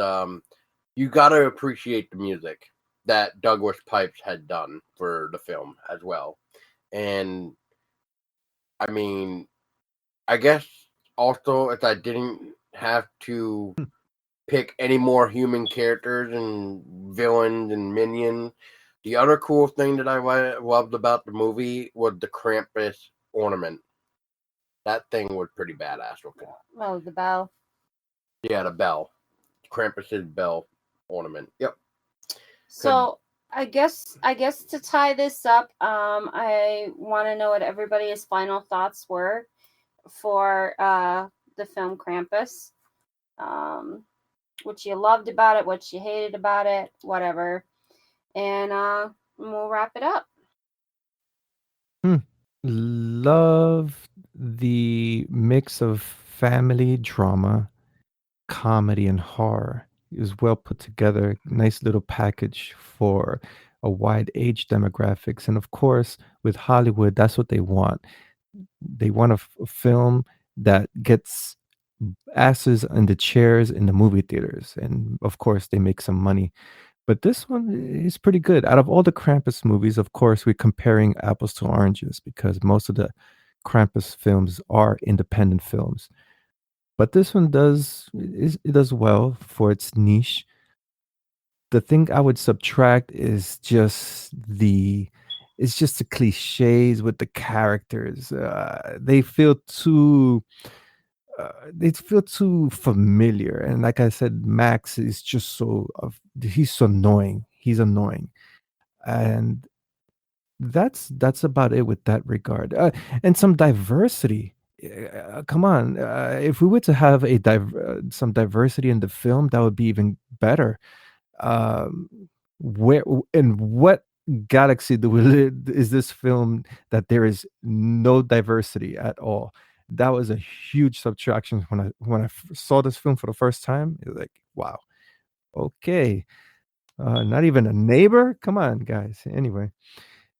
you gotta appreciate the music that Douglas Pipes had done for the film as well. And I mean, I guess also if I didn't have to pick any more human characters and villains and minions, the other cool thing that I loved about the movie was the Krampus ornament. That thing was pretty badass looking. Oh, the bell. Yeah, the bell. Krampus's bell ornament. Yep. So I guess to tie this up, I want to know what everybody's final thoughts were for the film Krampus. What you loved about it, what you hated about it, whatever. And we'll wrap it up. Love the mix of family drama, comedy, and horror. It was well put together. Nice little package for a wide age demographics. And of course, with Hollywood, that's what they want. They want a film that gets asses in the chairs in the movie theaters. And of course, they make some money. But this one is pretty good. Out of all the Krampus movies, of course, we're comparing apples to oranges because most of the Krampus films are independent films. But this one it does well for its niche. The thing I would subtract is just the cliches with the characters. They feel too familiar, and like I said, Max is just he's so annoying. He's annoying, and that's about it with that regard. And some diversity. Come on, if we were to have some diversity in the film, that would be even better. Um, where in what galaxy is this film that there is no diversity at all? That was a huge subtraction when I saw this film for the first time. It was like, wow, okay, not even a neighbor. Come on, guys. Anyway,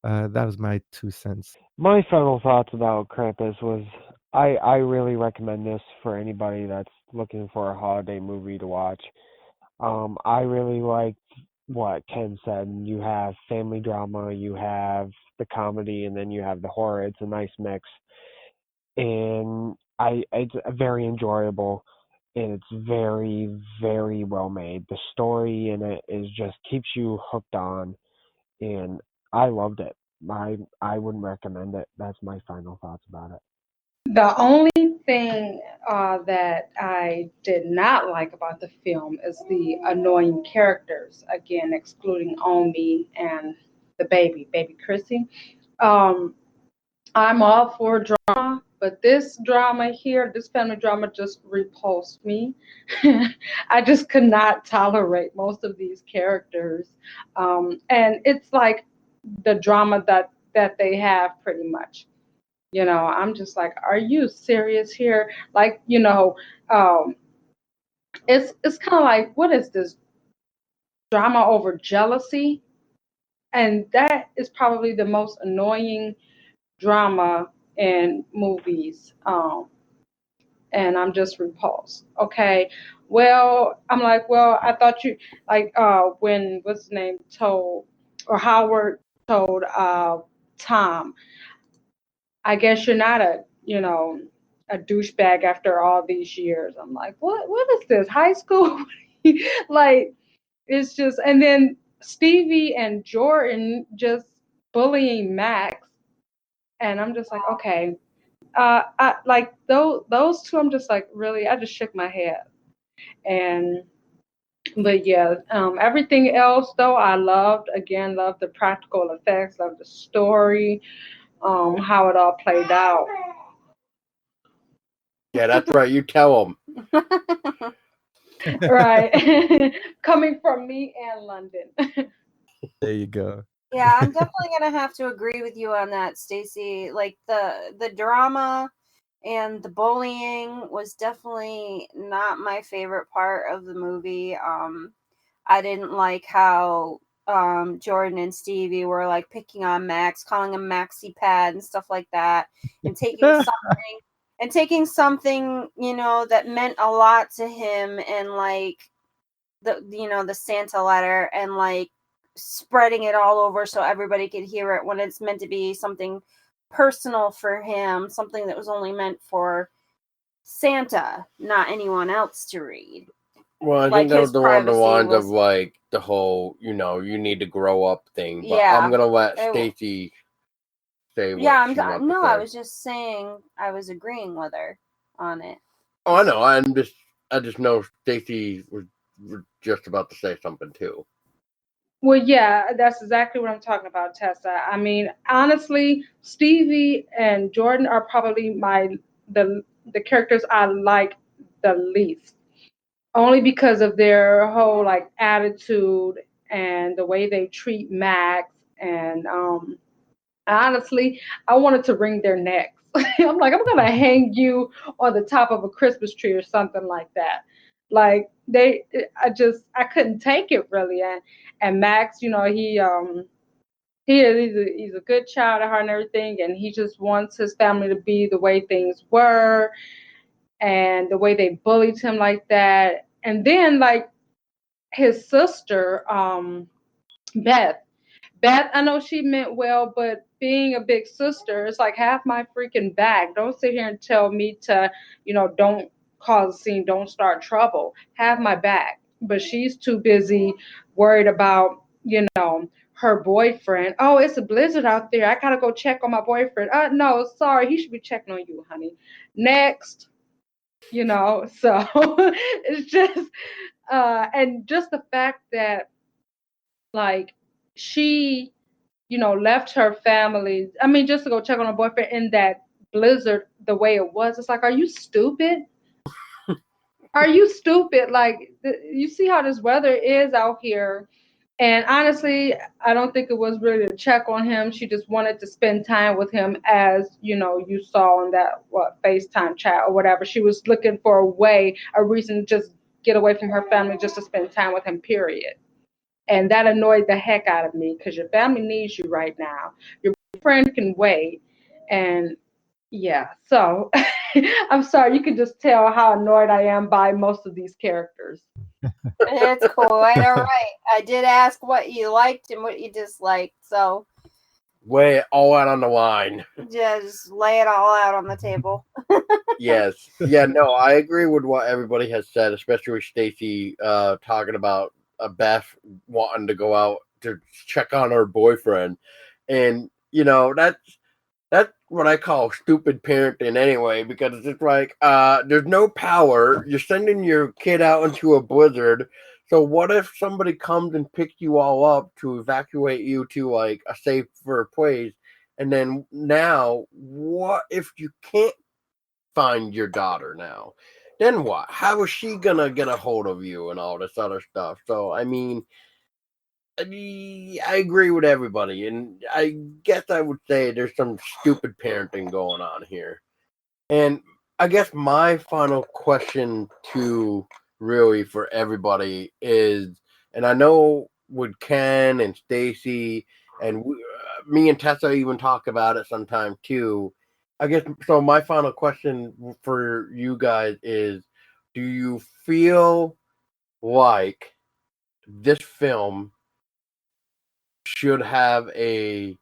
that was my 2 cents. My final thoughts about Krampus was I really recommend this for anybody that's looking for a holiday movie to watch. I really liked what Ken said. You have family drama, you have the comedy, and then you have the horror. It's a nice mix. And it's very enjoyable, and it's very, very well made. The story in it is just keeps you hooked on, and I loved it. I wouldn't recommend it. That's my final thoughts about it. The only thing that I did not like about the film is the annoying characters. Again, excluding Omi and the baby Chrissy. Um, I'm all for drama, but this drama here, this family drama, just repulsed me. I just could not tolerate most of these characters, and it's like the drama that they have pretty much. I'm just like, are you serious here? Like, um, it's kind of like, what is this drama over jealousy? And that is probably the most annoying drama in movies. And I'm just repulsed. Okay. Well, I'm like, well, I thought you like when what's his name told or Howard told Tom, I guess you're not a douchebag after all these years. I'm like, what is this? High school? Like it's just and then Stevie and Jordan just bullying Max and I'm just like, okay. I like those two I'm just like really I just shook my head. And but yeah, everything else though I loved the practical effects, loved the story, how it all played out. Yeah, that's right. You tell them. Right. Coming from me and London. There you go. Yeah, I'm definitely gonna have to agree with you on that, Stacy. Like the drama and the bullying was definitely not my favorite part of the movie. I didn't like how Jordan and Stevie were like picking on Max, calling him Maxi Pad and stuff like that, and taking something that meant a lot to him and like the Santa letter and like spreading it all over so everybody could hear it when it's meant to be something personal for him, something that was only meant for Santa, not anyone else to read. Well, I Like think that was his the one of the privacy lines of was- like the whole, you need to grow up thing. But Yeah, I'm gonna let it- Stacy say what Yeah, she wants no, to say. I was just saying I was agreeing with her on it. Oh, I know. I just know Stacy was just about to say something too. Well, yeah, that's exactly what I'm talking about, Tessa. I mean, honestly, Stevie and Jordan are probably the characters I like the least. Only because of their whole like attitude and the way they treat Max and honestly, I wanted to wring their necks. I'm like, I'm gonna hang you on the top of a Christmas tree or something like that. Like I couldn't take it really. And Max, he's a good child at heart and everything, and he just wants his family to be the way things were, and the way they bullied him like that. And then like his sister, Beth. Beth, I know she meant well, but being a big sister, it's like have my freaking back. Don't sit here and tell me to, don't cause a scene, don't start trouble. Have my back. But she's too busy worried about, her boyfriend. Oh, it's a blizzard out there. I gotta go check on my boyfriend. No, sorry, he should be checking on you, honey. Next, so it's just and just the fact that like she left her family. I mean, just to go check on her boyfriend in that blizzard the way it was. It's like, are you stupid? Are you stupid? Like, you see how this weather is out here. And honestly, I don't think it was really to check on him. She just wanted to spend time with him as, you saw in that, FaceTime chat or whatever. She was looking for a reason to just get away from her family just to spend time with him, period. And that annoyed the heck out of me because your family needs you right now. Your friend can wait. And yeah, so I'm sorry, you can just tell how annoyed I am by most of these characters. It's quite all right. I did ask what you liked and what you disliked, so Lay it all out on the line. Just lay it all out on the table. Yes. Yeah, no, I agree with what everybody has said, especially Stacy talking about Beth wanting to go out to check on her boyfriend. And, that's what I call stupid parenting anyway, because it's just like there's no power. You're sending your kid out into a blizzard. So what if somebody comes and picks you all up to evacuate you to like a safer place? And then now, what if you can't find your daughter now? Then what? How is she gonna get a hold of you and all this other stuff? So I agree with everybody, and I guess I would say there's some stupid parenting going on here. And I guess my final question to really for everybody is, and I know with Ken and Stacy and me and Tessa even talk about it sometime too. I guess so. My final question for you guys is: do you feel like this film should have a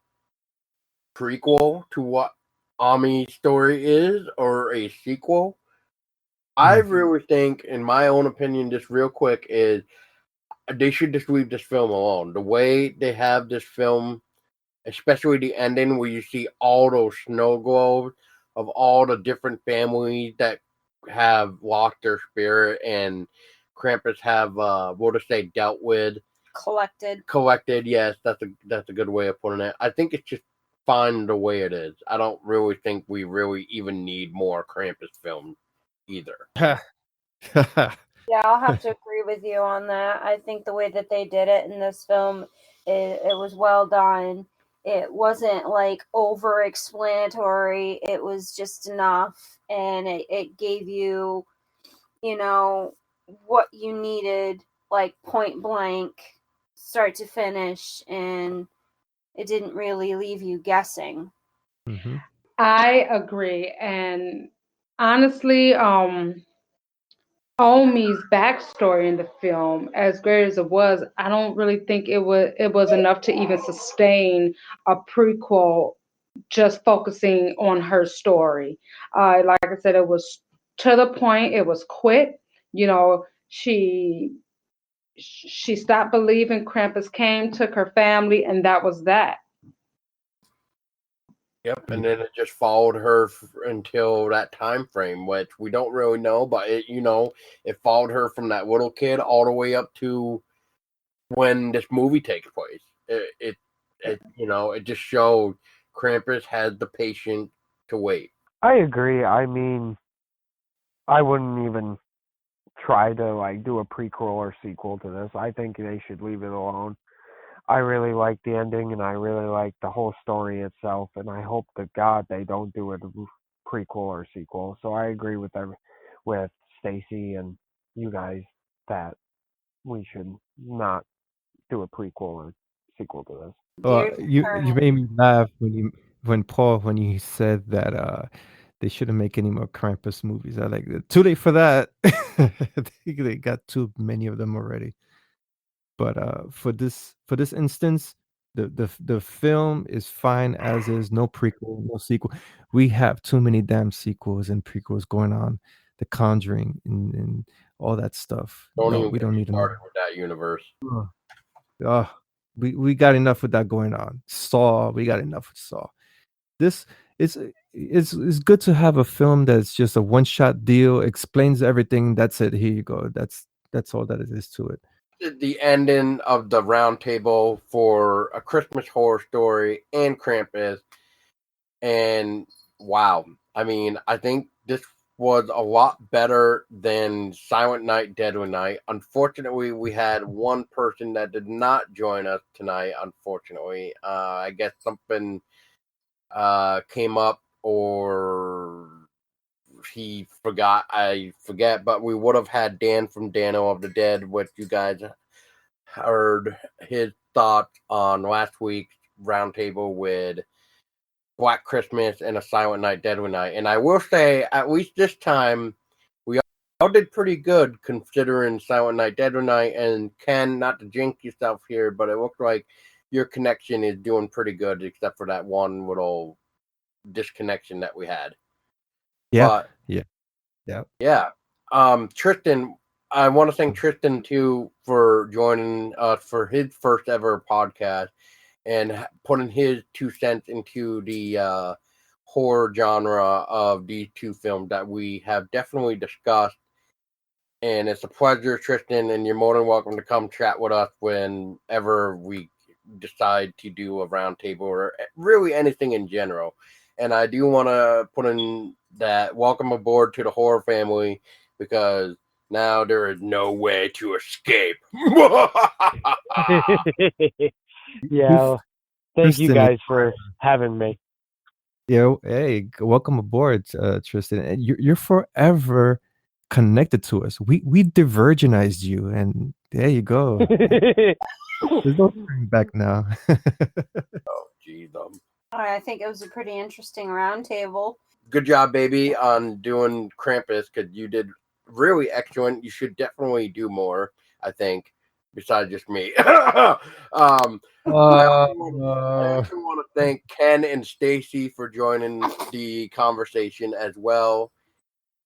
prequel to what Ami's story is, or a sequel? I really think, in my own opinion, just real quick, is they should just leave this film alone. The way they have this film, especially the ending where you see all those snow globes of all the different families that have lost their spirit and Krampus have, what to say, dealt with. Collected, yes, that's a good way of putting it. I think it's just fine the way it is. I don't really think we really even need more Krampus films either. Yeah, I'll have to agree with you on that. I think the way that they did it in this film, it was well done. It wasn't like over explanatory. It was just enough, and it gave you, what you needed, like point blank, start to finish, and it didn't really leave you guessing. Mm-hmm. I agree. And honestly, Omi's backstory in the film, as great as it was, I don't really think it was enough to even sustain a prequel just focusing on her story. Like I said, it was to the point. It was quick. You know, she stopped believing. Krampus came, took her family, and that was that. Yep, and then it just followed her until that time frame, which we don't really know, but it followed her from that little kid all the way up to when this movie takes place. It just showed Krampus had the patience to wait. I agree. I mean, I wouldn't even try to like do a prequel or sequel to this. I think they should leave it alone. I really like the ending, and I really like the whole story itself, and I hope to God they don't do a prequel or sequel. So I agree with Stacy and you guys that we should not do a prequel or sequel to this. Well, you made me laugh when you said that they shouldn't make any more Krampus movies. I like it. Too late for that. They got too many of them already. But for this instance, the film is fine as is. No prequel, no sequel. We have too many damn sequels and prequels going on. The Conjuring and all that stuff. No, we don't need started with that universe. We got enough with that going on. Saw, we got enough with Saw. This it's good to have a film that's just a one-shot deal, explains everything. That's it. Here you go. That's all that it is to it. The ending of the round table for A Christmas Horror Story and Krampus. And wow, I mean, I think this was a lot better than Silent Night, Deadly Night. Unfortunately, we had one person that did not join us tonight. Unfortunately, I guess something came up, or he forgot. I forget, but we would have had Dan from Dano of the Dead, which you guys heard his thoughts on last week's roundtable with Black Christmas and A Silent Night, Deadly Night. And I will say, at least this time, we all did pretty good considering Silent Night, Deadly Night. And Ken, not to jinx yourself here, but it looked like your connection is doing pretty good, except for that one little disconnection that we had. Yeah. But, yeah. Tristan, I want to thank Tristan too for joining us for his first ever podcast and putting his 2 cents into the horror genre of these 2 films that we have definitely discussed. And it's a pleasure, Tristan, and you're more than welcome to come chat with us whenever we decide to do a roundtable or really anything in general. And I do want to put in that welcome aboard to the horror family, because now there is no way to escape. Yeah, thank you guys for having me. Yeah, hey, welcome aboard, Tristan. And you're forever connected to us. We divergenized you, and there you go. There's no turning back now. Oh, geez. I think it was a pretty interesting roundtable. Good job, baby, on doing Krampus, because you did really excellent. You should definitely do more, I think, besides just me. I also want to thank Ken and Stacy for joining the conversation as well.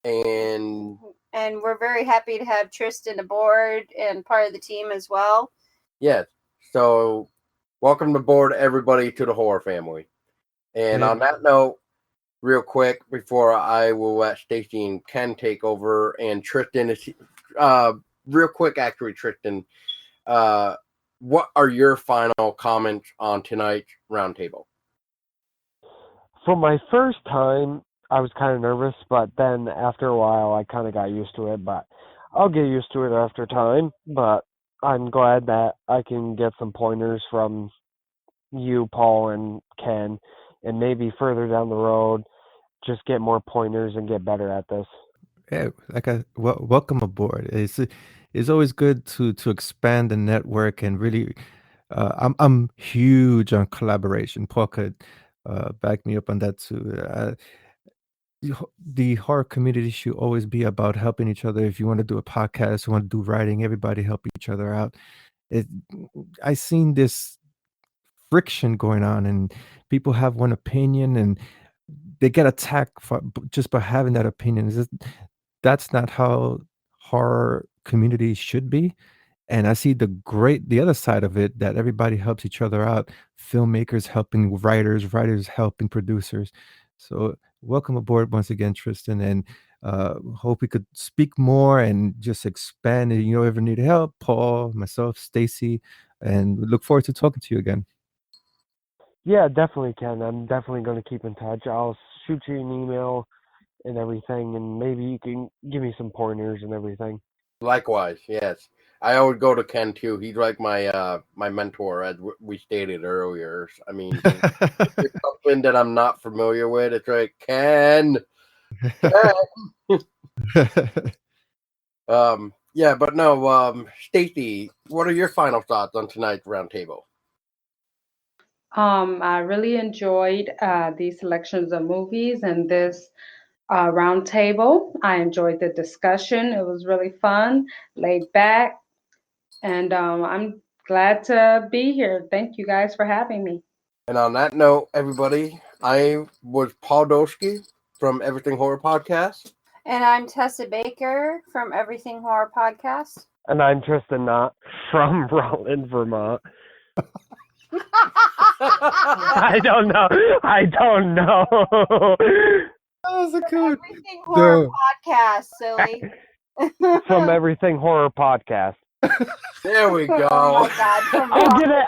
And we're very happy to have Tristan aboard and part of the team as well. Yes. So welcome aboard, everybody, to the horror family. And on that note, real quick, before I will let Stacy and Ken take over, and Tristan is real quick, actually, Tristan, what are your final comments on tonight's roundtable? For my first time, I was kind of nervous, but then after a while, I kind of got used to it. But I'll get used to it after time. But I'm glad that I can get some pointers from you, Paul, and Ken, and maybe further down the road, just get more pointers and get better at this. Yeah, welcome aboard. It's always good to expand the network and really. I'm huge on collaboration. Paul could back me up on that too. The horror community should always be about helping each other. If you want to do a podcast, you want to do writing, everybody help each other out. I seen this friction going on, and people have one opinion, and they get attacked just by having that opinion. That's not how horror community should be. And I see the other side of it, that everybody helps each other out. Filmmakers helping writers, writers helping producers. So welcome aboard once again, Tristan, and hope we could speak more and just expand. And you ever need help, Paul, myself, Stacy, and we look forward to talking to you again. Yeah, definitely, Ken. I'm definitely going to keep in touch. I'll shoot you an email and everything, and maybe you can give me some pointers and everything. Likewise, yes. I always go to Ken too. He's like my my mentor, as we stated earlier. I mean, if it's something that I'm not familiar with, it's like Ken. Yeah, but no, Stacy, what are your final thoughts on tonight's roundtable? I really enjoyed these selections of movies and this roundtable. I enjoyed the discussion. It was really fun, laid back, and I'm glad to be here. Thank you guys for having me. And on that note, everybody, I was Paul Dulski from Everything Horror Podcast. And I'm Tessa Baker from Everything Horror Podcast. And I'm Tristen Notte from Rutland, Vermont. I don't know. That was a good. Everything Horror Podcast, silly. From Everything Horror Podcast. There we go. Oh my God,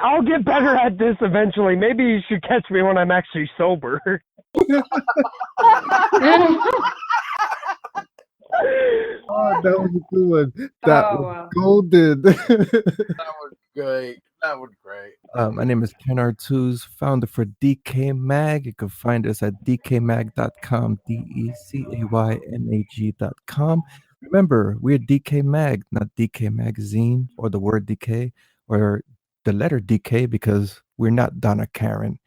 I'll get better at this eventually. Maybe you should catch me when I'm actually sober. Oh, that was a good one. That was golden. That was great. That was great. My name is Ken Artuz, founder for DK Mag. You can find us at dkmag.com, DECAYMAG.com. Remember, we're DK Mag, not DK Magazine or the word DK or the letter DK, because we're not Donna Karen.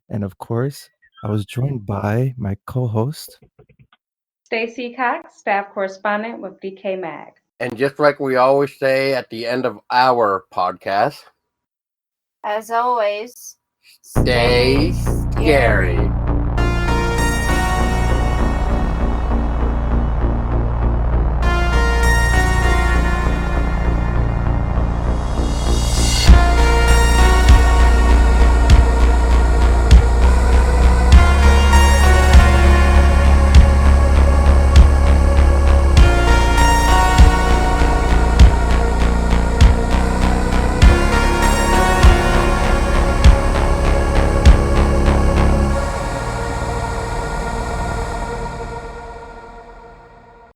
And of course, I was joined by my co-host, Stacy Cox, staff correspondent with DK Mag. And just like we always say at the end of our podcast, As always, Stay scary.